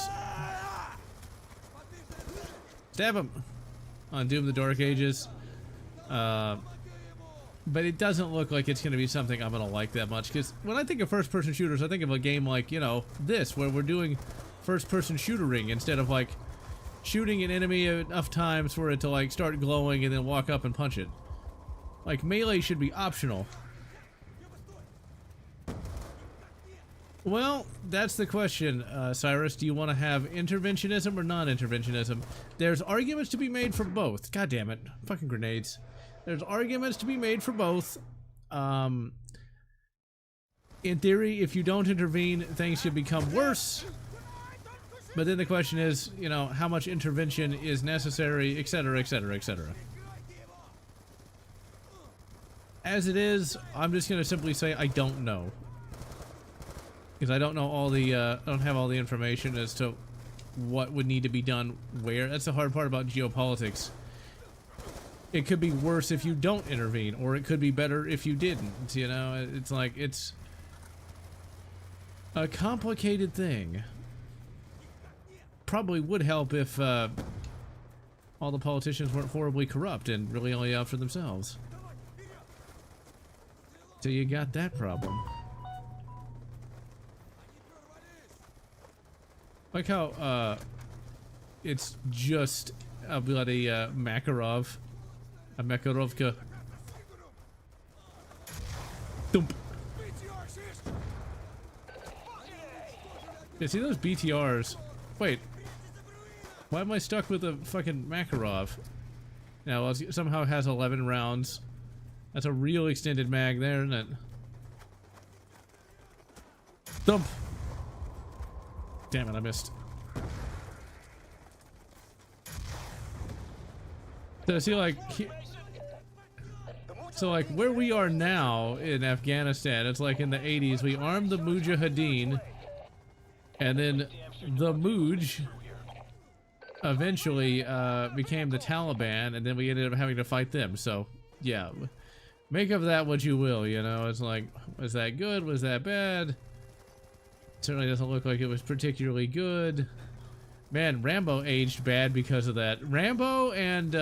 Stab him! On Doom the Dark Ages. But it doesn't look like it's going to be something I'm going to like that much, because when I think of first-person shooters, I think of a game like, this, where we're doing first-person shootering instead of, like, shooting an enemy enough times for it to, like, start glowing and then walk up and punch it. Like, melee should be optional. Well, that's the question, Cyrus. Do you want to have interventionism or non-interventionism? There's arguments to be made for both. God damn it. Fucking grenades. There's arguments to be made for both. In theory, if you don't intervene, things should become worse. But then the question is, you know, how much intervention is necessary, etc., etc., etc. As it is, I'm just going to simply say I don't know. Because I don't know all the, I don't have all the information as to what would need to be done where. That's the hard part about geopolitics. It could be worse if you don't intervene, or it could be better if you didn't, you know? It's like, it's a complicated thing. Probably would help if, all the politicians weren't horribly corrupt and really only out for themselves. So you got that problem. Like how, it's just a bloody, Makarov. A Makarovka. Thump. Yeah, see those BTRs? Wait. Why am I stuck with a fucking Makarov? Now, well, it somehow has 11 rounds. That's a real extended mag there, isn't it? Thump. Damn it, I missed. So see, like, so like where we are now in Afghanistan, it's like in the 80s, we armed the Mujahideen, and then the Muj eventually became the Taliban, and then we ended up having to fight them. So yeah, make of that what you will, you know. It's like, was that good? Was that bad? Certainly doesn't look like it was particularly good. Man, Rambo aged bad because of that. Rambo and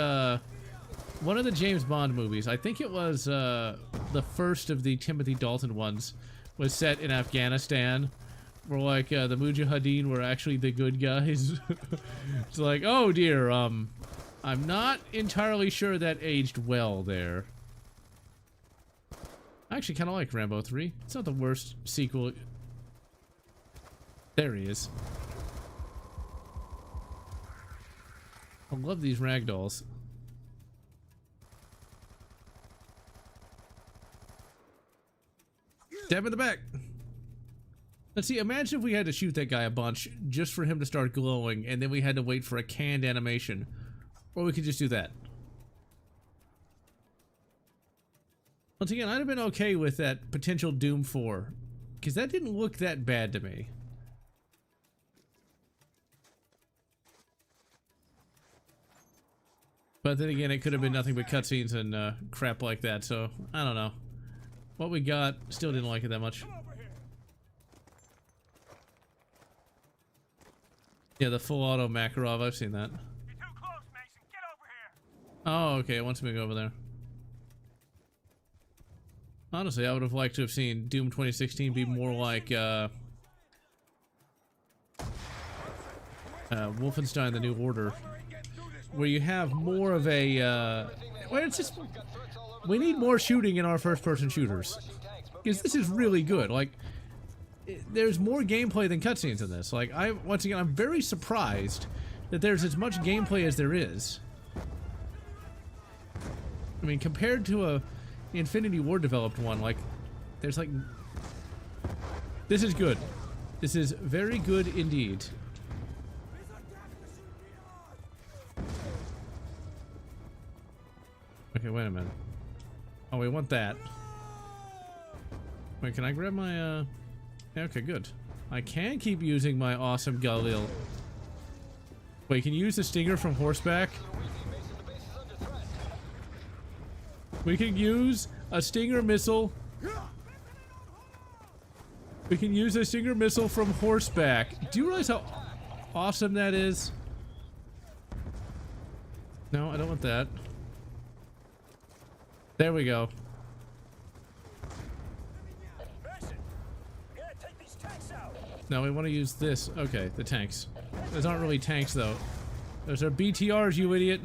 one of the James Bond movies, I think it was the first of the Timothy Dalton ones, was set in Afghanistan, where like the Mujahideen were actually the good guys. It's like, oh dear, I'm not entirely sure that aged well there. I actually kind of like Rambo 3. It's not the worst sequel. There he is. I love these ragdolls. Stab in the back. Let's see, imagine if we had to shoot that guy a bunch just for him to start glowing, and then we had to wait for a canned animation. Or we could just do that. Once again, I'd have been okay with that potential Doom 4, because that didn't look that bad to me. But then again, it could have been nothing but cutscenes and crap like that, so I don't know. What we got, still didn't like it that much. Yeah, the full auto Makarov, I've seen that. You're too close, Mason. Get over here. Oh, okay, it wants me to go over there. Honestly, I would have liked to have seen Doom 2016 be more like Wolfenstein: The New Order, where you have more of a well, it's just, we need more shooting in our first-person shooters, because this is really good. Like, there's more gameplay than cutscenes in this. Like, once again, I'm very surprised that there's as much gameplay as there is. I mean, compared to a Infinity Ward developed one, like, there's like, this is good. This is very good indeed. Okay, wait a minute. Oh, we want that. Wait, can I grab my, yeah, okay, good. I can keep using my awesome Galil. Wait, can you use the Stinger from horseback? We can use a Stinger missile. We can use a Stinger missile from horseback. Do you realize how awesome that is? No, I don't want that. There we go. No, we want to use this. Okay, the tanks. Those aren't really tanks, though. Those are BTRs, you idiot.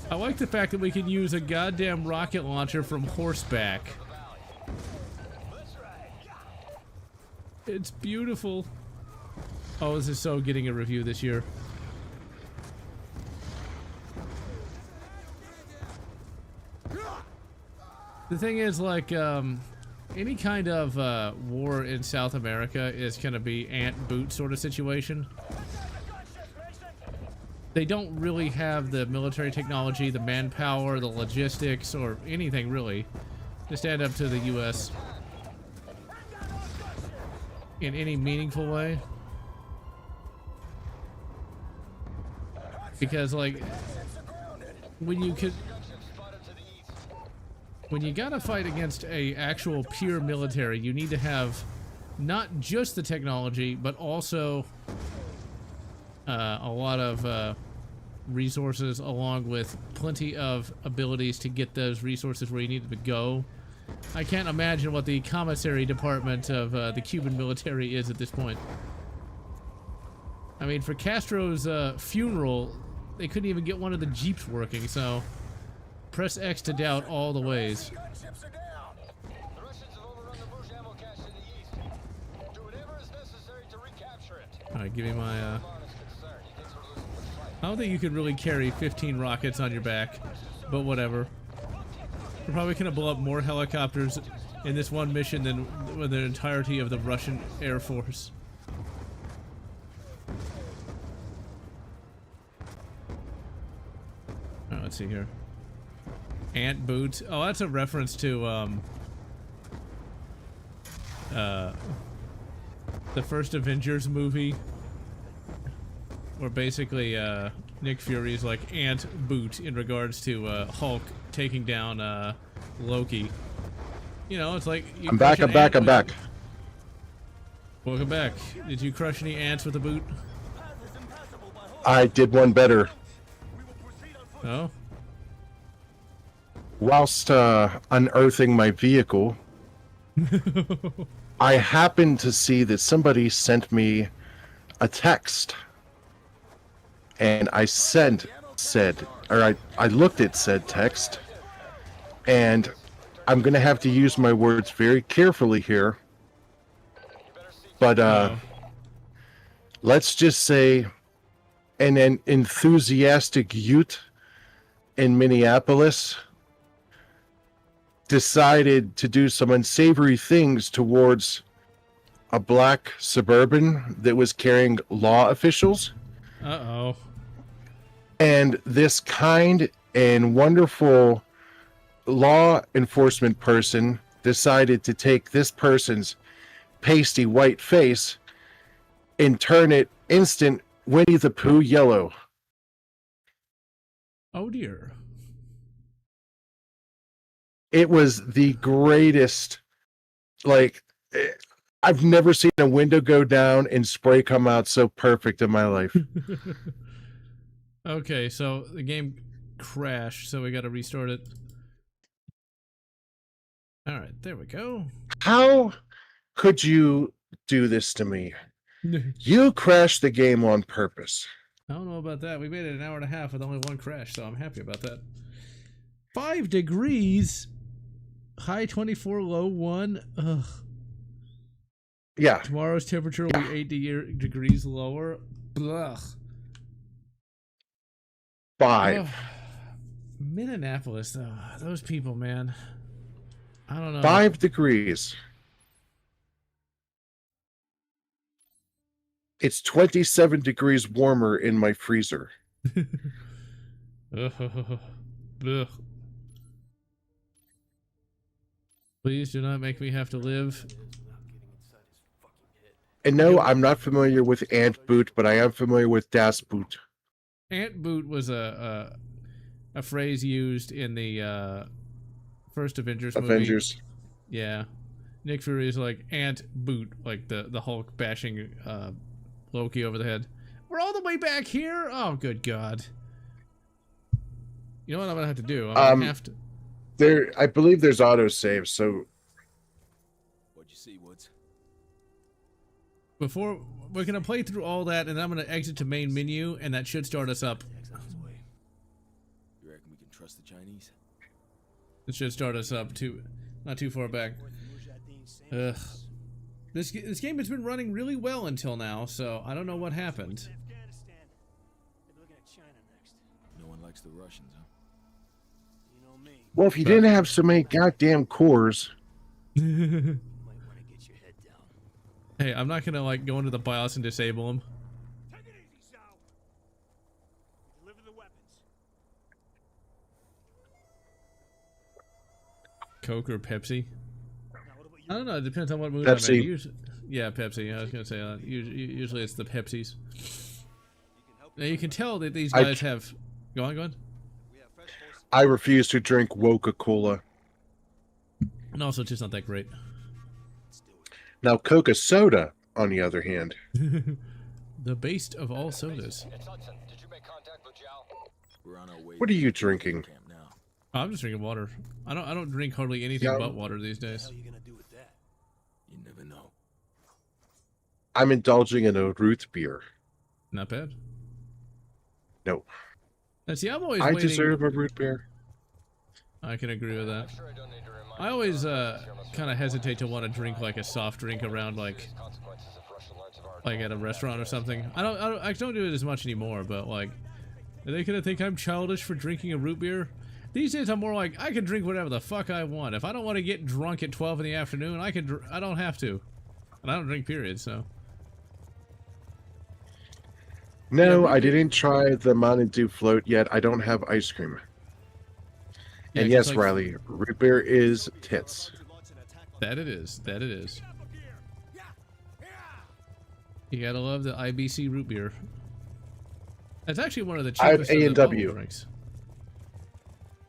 I like the fact that we can use a goddamn rocket launcher from horseback. It's beautiful. Oh, this is so getting a review this year. The thing is, like, any kind of war in South America is gonna be ant boot sort of situation. They don't really have the military technology, the manpower, the logistics, or anything really to stand up to the U.S. in any meaningful way. Because, like, when you gotta fight against a actual pure military, you need to have not just the technology, but also a lot of resources, along with plenty of abilities to get those resources where you need them to go. I can't imagine what the commissary department of the Cuban military is at this point. I mean, for Castro's funeral, they couldn't even get one of the jeeps working, so press X to doubt all the ways. Alright, give me my, I don't think you could really carry 15 rockets on your back, but whatever. We're probably gonna blow up more helicopters in this one mission than the entirety of the Russian Air Force. Alright, let's see here. Ant boot. Oh, that's a reference to the first Avengers movie, where basically Nick Fury is like Ant Boot in regards to Hulk taking down Loki. You know, it's like I'm back. Welcome back. Did you crush any ants with a boot? I did one better. Oh. Whilst unearthing my vehicle, I happened to see that somebody sent me a text, and I looked at said text, and I'm gonna have to use my words very carefully here, but let's just say an enthusiastic youth in Minneapolis decided to do some unsavory things towards a black Suburban that was carrying law officials. Uh-oh. And this kind and wonderful law enforcement person decided to take this person's pasty white face and turn it instant Winnie the Pooh yellow. Oh dear. It was the greatest, like, I've never seen a window go down and spray come out so perfect in my life. Okay, so the game crashed, so we gotta restart it. Alright, there we go. How could you do this to me? You crashed the game on purpose. I don't know about that. We made it an hour and a half with only one crash, so I'm happy about that. 5 degrees! High 24, low 1. Ugh. Yeah. Tomorrow's temperature will be 8 degrees lower. Blah. 5. Minneapolis, though. Those people, man. I don't know. 5 degrees. It's 27 degrees warmer in my freezer. Ugh. Please do not make me have to live. And no, I'm not familiar with Ant Boot, but I am familiar with Das Boot. Ant Boot was a phrase used in the first Avengers movie. Yeah. Nick Fury is like Ant Boot, like the Hulk bashing Loki over the head. We're all the way back here? Oh, good God. You know what I'm gonna have to do? I'm gonna have to. I believe there's autosave, so. What'd you see, Woods? Before we're gonna play through all that, and I'm gonna exit to main menu, and that should start us up. You reckon we can trust the Chinese? It should start us up too, not too far back. Ugh. This game has been running really well until now, so I don't know what happened. Afghanistan. Maybe looking at China next. No one likes the Russians, huh? You know me. Well, if you didn't have so many goddamn cores. Might want to get your head down. Hey, I'm not gonna like go into the BIOS and disable them. Take it easy, Sal. Deliver the weapons. Coke or Pepsi? Now, what about you? I don't know. It depends on what mood Pepsi. I'm in. Usually, yeah, Pepsi. I was gonna say usually it's the Pepsis. Now you can tell that these guys have. Go on, go on. I refuse to drink Coca-Cola. And also, it's just not that great. Now, Coca-Soda, on the other hand. The based of all sodas. It's Hudson. Did you make contact with Jal? We're on our way. What are you drinking? Camp now. I'm just drinking water. I don't drink hardly anything Yeah. but water these days. What are you gonna do with that? You never know. I'm indulging in a root beer. Not bad. No. Now, see, I'm always I waiting. deserve a root beer. I can agree with that. Sure I don't need to remind I always kind of hesitate to want to drink like a soft drink around like at a restaurant or something. I don't do it as much anymore, but like, are they gonna think I'm childish for drinking a root beer? These days I'm more like, I can drink whatever the fuck I want. If I don't want to get drunk at 12 in the afternoon, I don't have to. And I don't drink, period, so. No, Yeah, I didn't try the Mountain Dew float yet. I don't have ice cream. Yeah, And 'cause, yes, like, Riley, root beer is tits. That it is. That it is. You gotta love the IBC root beer. That's actually one of the I have cheapest of the bubble A&W. drinks.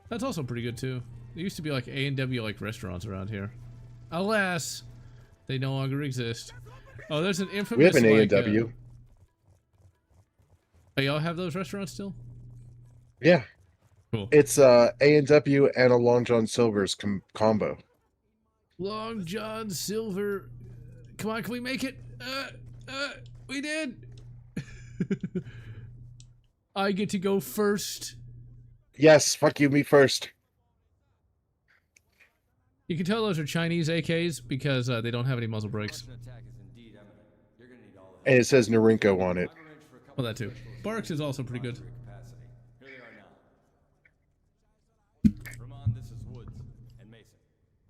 That's also pretty good too. There used to be like A&W like restaurants around here. Alas, they no longer exist. Oh, there's an infamous. We have an like, A&W. Oh, y'all have those restaurants still? Yeah. Cool. It's A&W and a Long John Silver's combo. Long John Silver. Come on, can we make it? We did. I get to go first. Yes, fuck you, me first. You can tell those are Chinese AKs because they don't have any muzzle brakes. Russian attack is indeed imminent. You're gonna need all the help. And it says Norinco on it. I've arranged for a couple Well, that too. Barks is also pretty good. capacity. Here they are now. Ramon, this is Woods and Mason.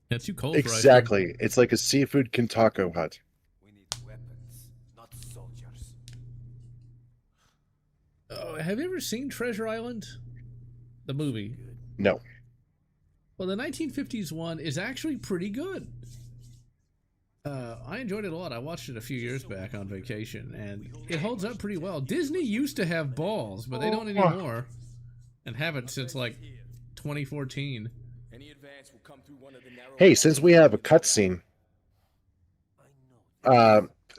That's too cold for ice cream. Exactly. It's like a seafood Kintako hut. We need weapons, not soldiers. Oh, have you ever seen Treasure Island? The movie. No. Well, the 1950s one is actually pretty good. I enjoyed it a lot. I watched it a few years back on vacation, and it holds up pretty well. Disney used to have balls, but they don't anymore, and haven't since like 2014. Any advance will come through one of the narrow. Hey, since we have a cutscene,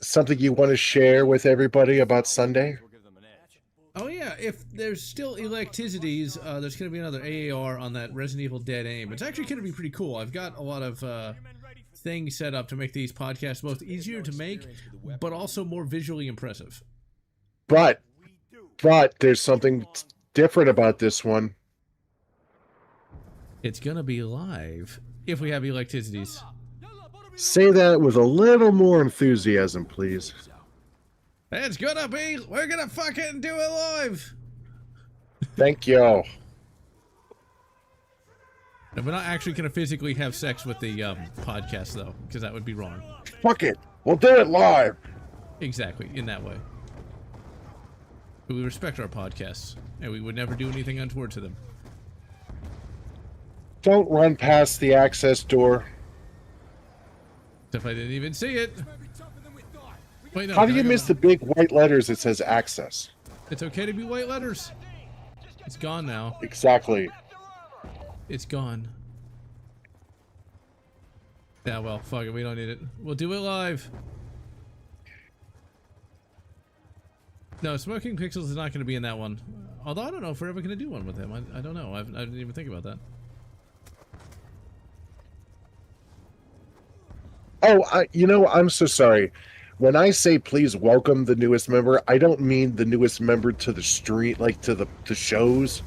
something you want to share with everybody about Sunday? We'll give them an edge. Oh yeah, if there's still electivities, there's going to be another AAR on that Resident Evil Dead Aim. It's actually going to be pretty cool. I've got a lot of things set up to make these podcasts both easier to make, but also more visually impressive. But there's something different about this one. It's going to be live if we have electivities. Say that with a little more enthusiasm, please. It's gonna be. We're gonna fucking do it live. Thank you. And we're not actually gonna physically have sex with the podcast though, because that would be wrong. Fuck it. We'll do it live. Exactly, in that way. But we respect our podcasts, and we would never do anything untoward to them. Don't run past the access door. If I didn't even see it. Wait, no, How do can you I go miss now? the big white letters that says access? It's okay to be white letters. It's gone now. Exactly. It's gone. Yeah, well, fuck it. We don't need it. We'll do it live. No, Smoking Pixels is not going to be in that one. Although I don't know if we're ever going to do one with him. I don't know. I didn't even think about that. Oh, I'm so sorry. When I say please welcome the newest member, I don't mean the newest member to the street, like to the shows.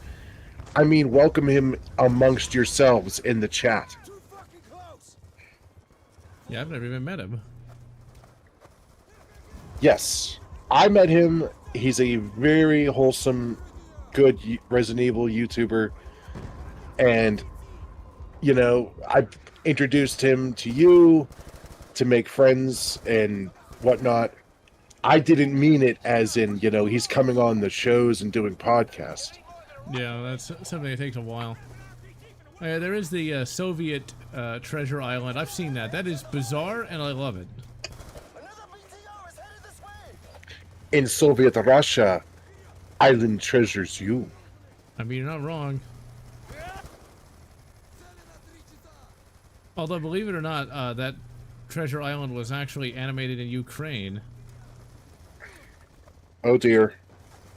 I mean welcome him amongst yourselves in the chat. Yeah, I've never even met him. Yes, I met him. He's a very wholesome, good Resident Evil YouTuber, and you know, I introduced him to you to make friends and whatnot. I didn't mean it as in, you know, he's coming on the shows and doing podcasts. Yeah, that's something that takes a while. There is the Soviet treasure island. I've seen that. That is bizarre, and I love it. In Soviet Russia, island treasures you. I mean, you're not wrong. Although, believe it or not, that treasure island was actually animated in Ukraine. Oh dear.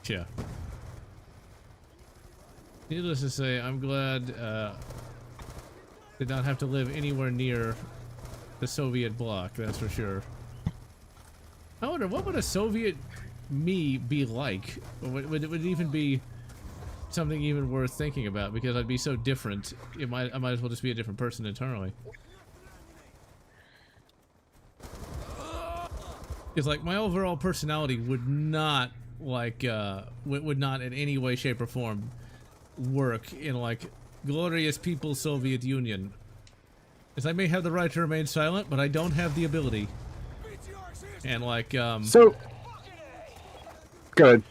Yeah. Needless to say, I'm glad did not have to live anywhere near the Soviet bloc, that's for sure. I wonder, what would a Soviet me be like? Would it even be something even worth thinking about? Because I'd be so different. I might as well just be a different person internally. It's like my overall personality would not like would not in any way, shape, or form work in like glorious people Soviet Union. As I may have the right to remain silent, but I don't have the ability. And like So good.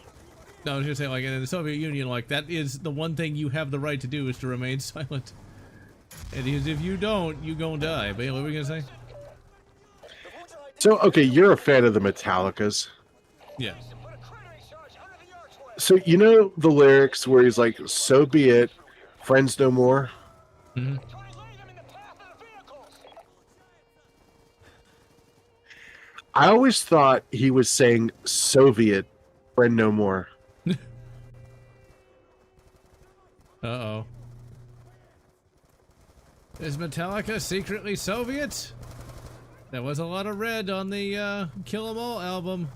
No, I was gonna say, like, in the Soviet Union, like, that is the one thing you have the right to do, is to remain silent. And if you don't, you gonna die. But what were we gonna say? So, okay, you're a fan of the Metallicas. Yeah. So, you know the lyrics where he's like, so be it, friends no more? Mm-hmm. I always thought he was saying Soviet, friend no more. Uh-oh. Is Metallica secretly Soviet? There was a lot of red on the Kill 'Em All album.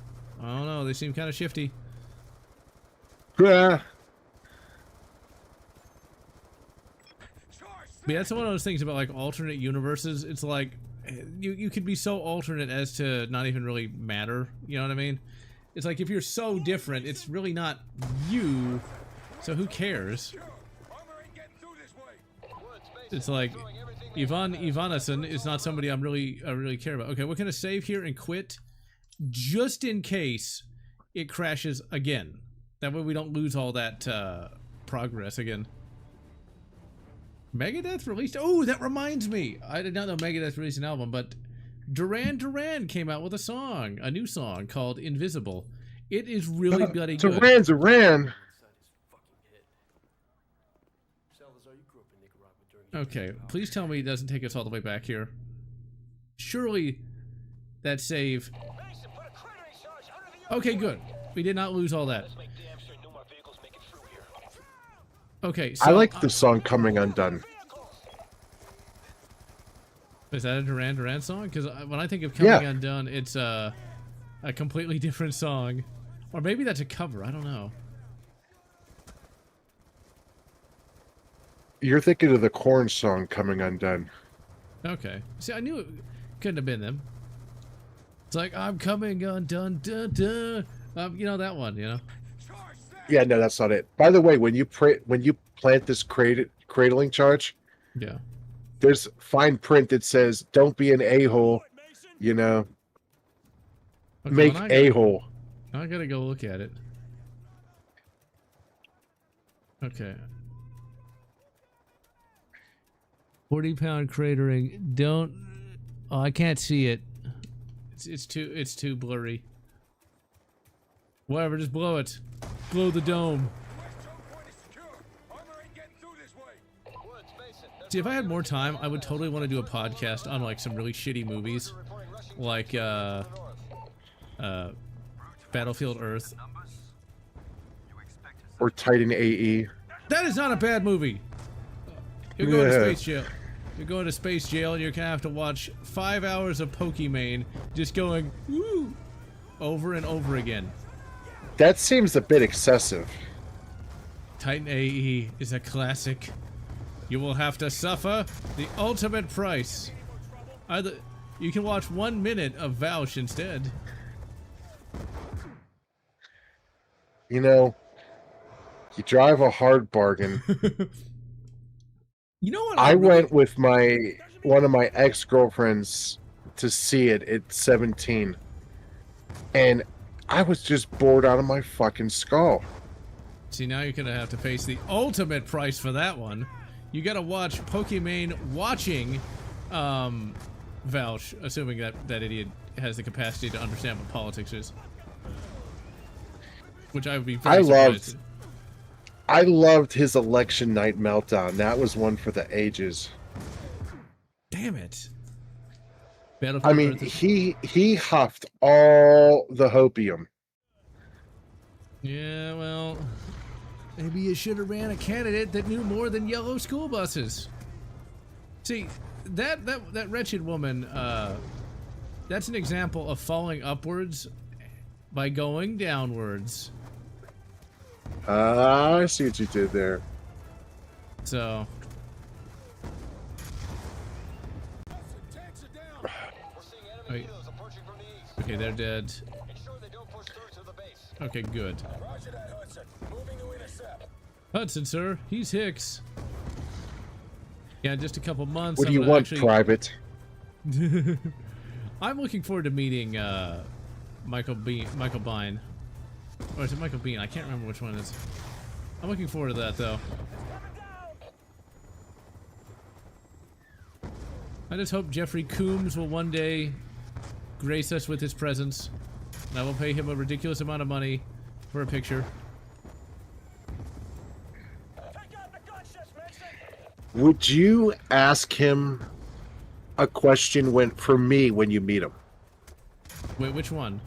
I don't know, they seem kind of shifty. Yeah. But that's one of those things about like alternate universes. It's like you could be so alternate as to not even really matter. You know what I mean? It's like if you're so different, it's really not you. So who cares? It's like Ivan Ivanason is not somebody I really care about. Okay, we're gonna save here and quit, just in case it crashes again. That way we don't lose all that progress again. Megadeth released. Oh, that reminds me. I did not know Megadeth released an album, but Duran Duran came out with a song, a new song called Invisible. It is really bloody good. Duran. Okay, please tell me it doesn't take us all the way back here. Surely that save. Okay, good. We did not lose all that. Okay, so I like the song Coming Undone. Is that a Duran Duran song? Because when I think of Coming Undone, it's a completely different song. Or maybe that's a cover, I don't know. You're thinking of the Korn song Coming Undone. Okay. See, I knew it couldn't have been them. It's like, I'm coming undone, dun, dun. You know that one, you know? Yeah, no, that's not it. By the way, when you plant this cradling charge, yeah, there's fine print that says, "Don't be an a-hole," you know. Okay, make a-hole. I gotta go look at it. Okay. 40-pound cratering. Don't. Oh, I can't see it. It's too blurry. Whatever, just blow it. Blow the dome. See, if I had more time, I would totally want to do a podcast on like some really shitty movies, like Battlefield Earth or Titan AE. That is not a bad movie. You're going to space jail. You're going to space jail, and you're gonna have to watch 5 hours of Pokemon just going woo over and over again. That seems a bit excessive. Titan AE is a classic. You will have to suffer the ultimate price. Either you can watch 1 minute of Vouch instead. You know, you drive a hard bargain. You know what? I really... went with one of my ex-girlfriends to see it at 17. And I was just bored out of my fucking skull. See, now you're gonna have to face the ultimate price for that one. You gotta watch Pokimane watching Vouch, assuming that idiot has the capacity to understand what politics is. Which I would be very surprised. I loved his election night meltdown. That was one for the ages. Damn it. I mean, he huffed all the hopium. Yeah, well, maybe you should have ran a candidate that knew more than yellow school buses. See, that wretched woman, that's an example of falling upwards by going downwards. I see what you did there. So. Wait. Okay, they're dead. Okay, good. Hudson, sir. He's Hicks. Yeah, just a couple months. What do you want, Private? I'm looking forward to meeting Michael Biehn. Or is it Michael Biehn? I can't remember which one it is. I'm looking forward to that, though. I just hope Jeffrey Combs will one day grace us with his presence, and I will pay him a ridiculous amount of money for a picture. Would you ask him a question when you meet him? Wait, which one?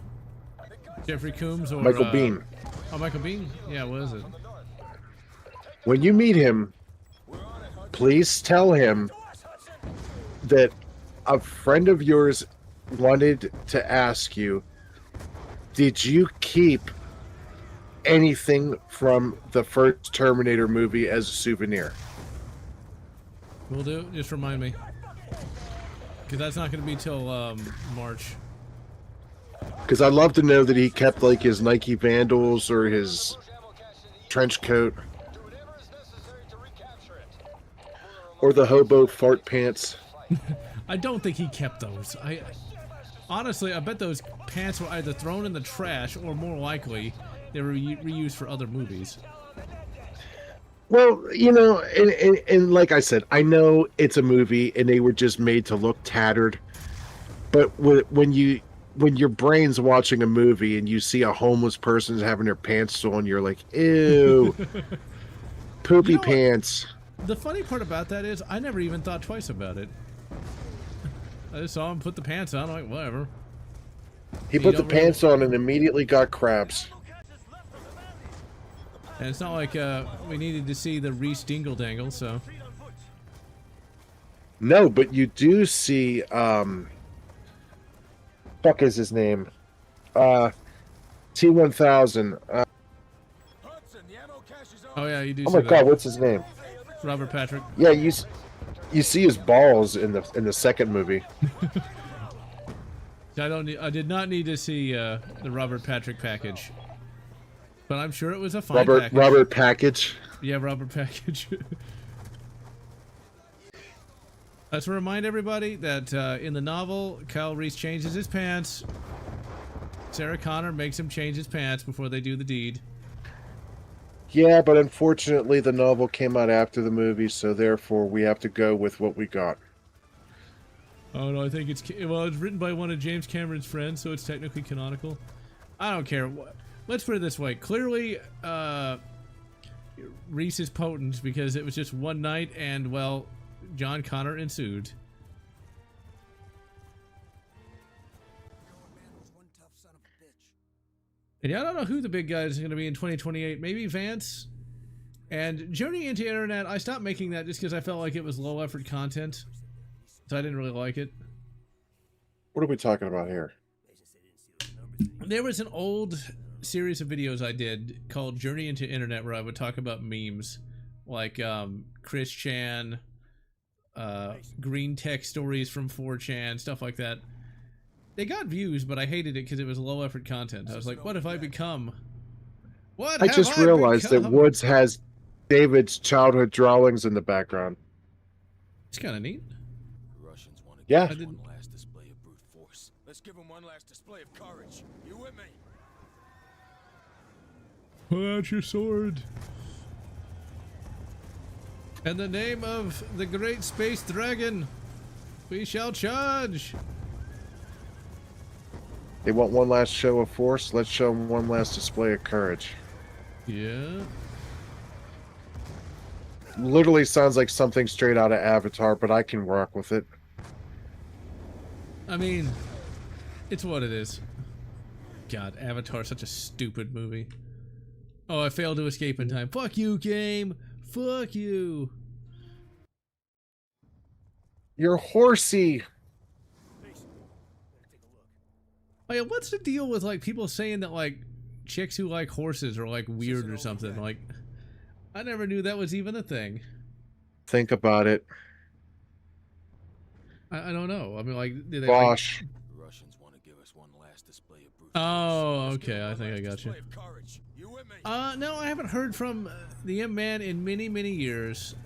Jeffrey Combs or Michael Biehn? Oh, Michael Biehn? Yeah, what is it? When you meet him, please tell him that a friend of yours wanted to ask you, did you keep anything from the first Terminator movie as a souvenir? Will do. Just remind me. Because that's not going to be till March. Because I'd love to know that he kept like his Nike Vandals or his trench coat. Or the hobo fart pants. I don't think he kept those. Honestly, I bet those pants were either thrown in the trash or more likely they were reused for other movies. Well, you know, and like I said, I know it's a movie and they were just made to look tattered. But when your brain's watching a movie and you see a homeless person having their pants stolen, you're like, ew, poopy pants. The funny part about that is I never even thought twice about it. I just saw him put the pants on, I'm like, whatever. He put the pants on and immediately got crabs. And it's not like we needed to see the Reese Dingle Dangle, so. No, but you do see, fuck is his name? T-1000. Oh yeah, you do. Oh my god, what's his name? Robert Patrick. Yeah, you see his balls in the second movie. I did not need to see the Robert Patrick package, but I'm sure it was a fine package. Robert Package. Yeah, Robert Package. Let's remind everybody that in the novel, Kyle Reese changes his pants. Sarah Connor makes him change his pants before they do the deed. Yeah, but unfortunately the novel came out after the movie, so therefore we have to go with what we got. Oh no, I think it's written by one of James Cameron's friends, so it's technically canonical. I don't care. Let's put it this way. Clearly, Reese is potent because it was just one night and, well, John Connor ensued. And yeah, I don't know who the big guy is going to be in 2028. Maybe Vance. And Journey into Internet, I stopped making that just because I felt like it was low effort content. So I didn't really like it. What are we talking about here? There was an old series of videos I did called Journey into Internet where I would talk about memes. Like Chris Chan, green tech stories from 4chan, stuff like that. They got views, but I hated it because it was low effort content. I was like, what if I become What I have just I realized that become? Woods has David's childhood drawings in the background. It's kind of neat. The Russians want to Yeah. give us one last display of brute force. Let's give them one last display of courage. You with me? Pull out your sword. In the name of the great space dragon, we shall charge. They want one last show of force. Let's show them one last display of courage. Yeah. Literally sounds like something straight out of Avatar, but I can rock with it. I mean, it's what it is. God, Avatar, such a stupid movie. Oh, I failed to escape in time. Fuck you, game. Fuck you. You're horsey. Oh yeah, what's the deal with like people saying that like chicks who like horses are like weird or something? Like, I never knew that was even a thing. Think about it. I don't know. I mean, like, do they Bosh. like... The Russians want to give us one last display of brute Oh, force. okay. I think I got you. You with me? No, I haven't heard from the M-Man in many, many years.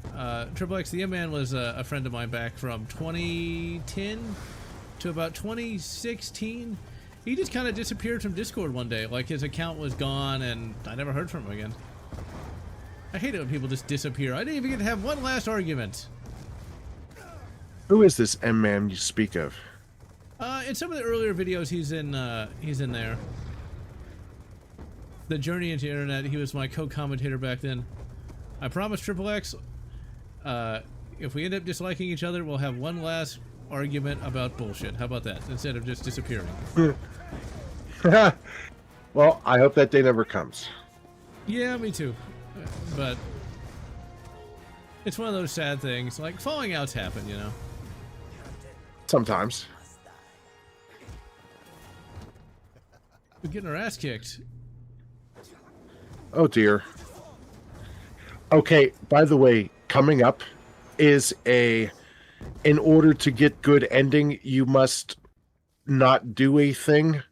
Triple X, the M-Man was a friend of mine back from 2010 to about 2016. He just kind of disappeared from Discord one day. Like, his account was gone, and I never heard from him again. I hate it when people just disappear. I didn't even get to have one last argument. Who is this M-Man you speak of? In some of the earlier videos, he's in there. The Journey into Internet, he was my co-commentator back then. I promise, Triple X, if we end up disliking each other, we'll have one last argument about bullshit. How about that? Instead of just disappearing. Well, I hope that day never comes. Yeah, me too. But it's one of those sad things. Like, falling outs happen, you know? Sometimes. We're getting our ass kicked. Oh dear. Okay, by the way, coming up is in order to get good ending, you must not do a thing.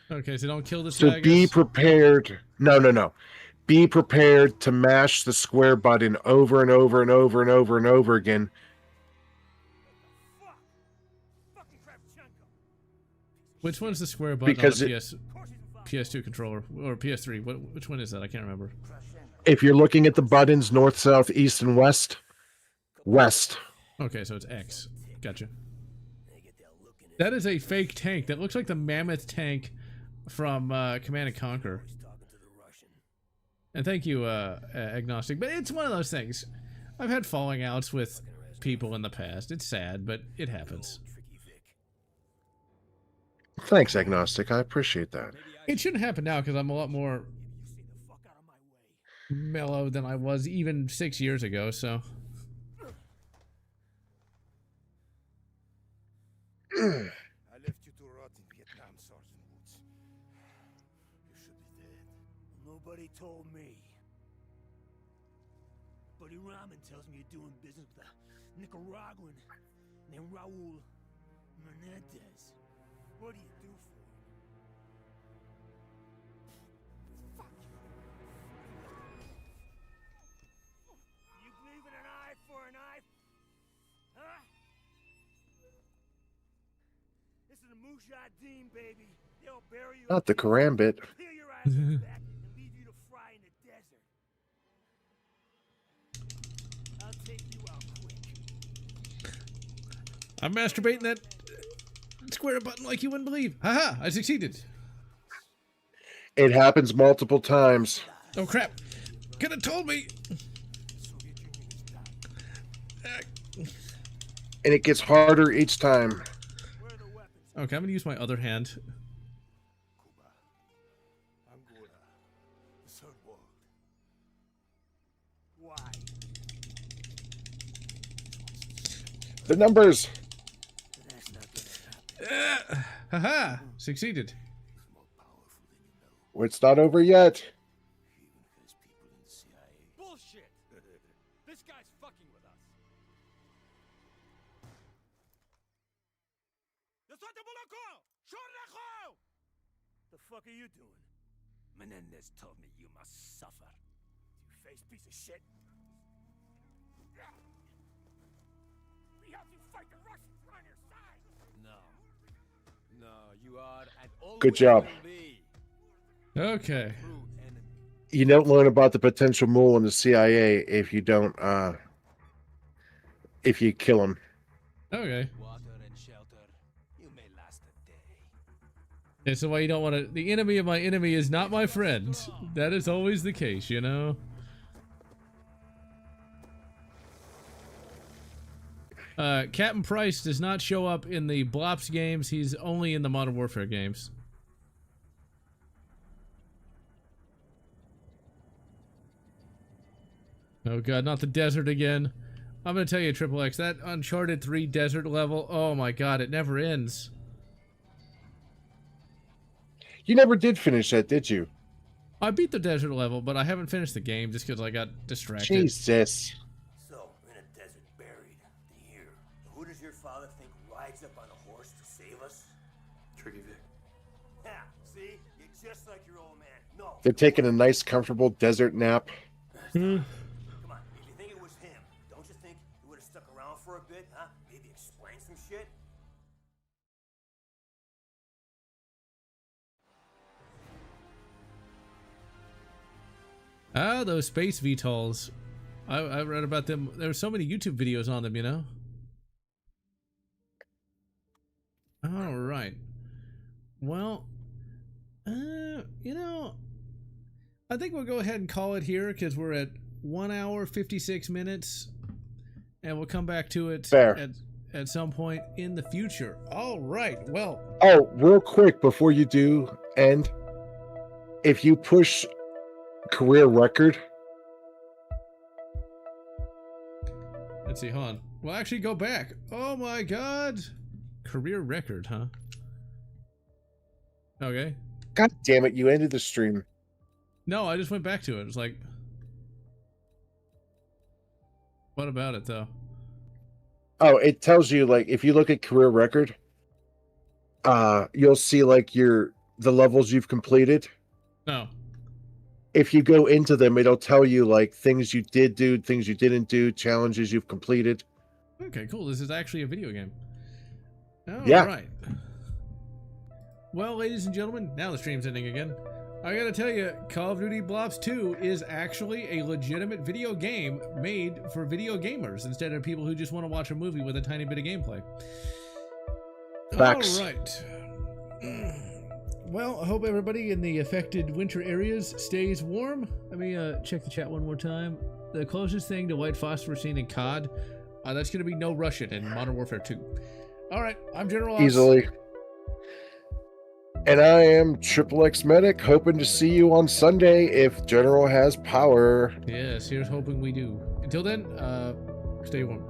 Okay, so don't kill this So guy, I be guess? prepared. No. Be prepared to mash the square button over and over and over and over and over again. Which one's the square button Because on the PS2 controller? Or PS3? Which one is that? I can't remember. If you're looking at the buttons north, south, east, and west, west. Okay, so it's X. Gotcha. That is a fake tank. That looks like the mammoth tank from Command & Conquer. And thank you, Agnostic. But it's one of those things. I've had falling outs with people in the past. It's sad, but it happens. Thanks, Agnostic. I appreciate that. It shouldn't happen now because I'm a lot more mellow than I was even 6 years ago, so... I left you to rot in Vietnam, Sergeant Woods. You should be dead. Nobody told me. Buddy Rahman tells me you're doing business with a Nicaraguan named Raul Menendez. What do you do for him? Fuck you. You believe in an eye for an eye? Huh? This is the Mujahideen, baby. They'll bury you. Not the Karambit. Peel your eyes back and leave you to fry in the desert. I'll take you out quick. I'm masturbating that square button like you wouldn't believe. Haha, I succeeded. It happens multiple times. Oh crap. Could have told me. And it gets harder each time. Okay, I'm gonna use my other hand. Angola. The third world. Why? The numbers. That's not gonna happen. Haha, succeeded. It's not over yet. Bullshit! This guy's fucking with us. The fuck are you doing? Menendez told me you must suffer. You face piece of shit. We helped you fight the Russians on your side. No. No, you are and always Good job. will be Okay. true enemy. You don't learn about the potential mole in the CIA if you don't, if you kill him. Okay. Water and shelter. You may last a day. Okay, so why you don't want to... The enemy of my enemy is not my friend. That is always the case, you know? Captain Price does not show up in the Blops games. He's only in the Modern Warfare games. Oh god, not the desert again. I'm gonna tell you, Triple X, that Uncharted 3 desert level, oh my god, it never ends. You never did finish that, did you? I beat the desert level, but I haven't finished the game just because I got distracted. Jesus. So, we're in a desert buried. Here. Who does your father think rides up on a horse to save us? Tricky Vic. Yeah, see? You're just like your old man. No. They're taking a nice, comfortable desert nap. Come on, if you think it was him, don't you think he would have stuck around for a bit, huh? Maybe explain some shit? Ah, those space VTOLs. I read about them. There were so many YouTube videos on them, you know? Alright. Well, you know, I think we'll go ahead and call it here because we're at 1 hour, 56 minutes. And we'll come back to it at some point in the future. Alright, well. Oh, real quick before you do end, if you push career record. Let's see, hold on. We'll actually go back. Oh my god. Career record, huh? Okay. God damn it, you ended the stream. No, I just went back to it. It was like... What about it, though? Oh, it tells you, like, if you look at career record, you'll see, like, the levels you've completed. No. If you go into them, it'll tell you, like, things you did do, things you didn't do, challenges you've completed. Okay, cool. This is actually a video game. All Yeah. right. Well, ladies and gentlemen, now the stream's ending again. I gotta tell you, Call of Duty Blops 2 is actually a legitimate video game made for video gamers instead of people who just want to watch a movie with a tiny bit of gameplay. Facts. All right. Well, I hope everybody in the affected winter areas stays warm. Let me check the chat one more time. The closest thing to white phosphorus seen in COD, that's going to be no Russian in Modern Warfare 2. All right, I'm General Lotz. Easily. And I am Triple X Medic, hoping to see you on Sunday if General has power. Yes, here's hoping we do. Until then, stay warm.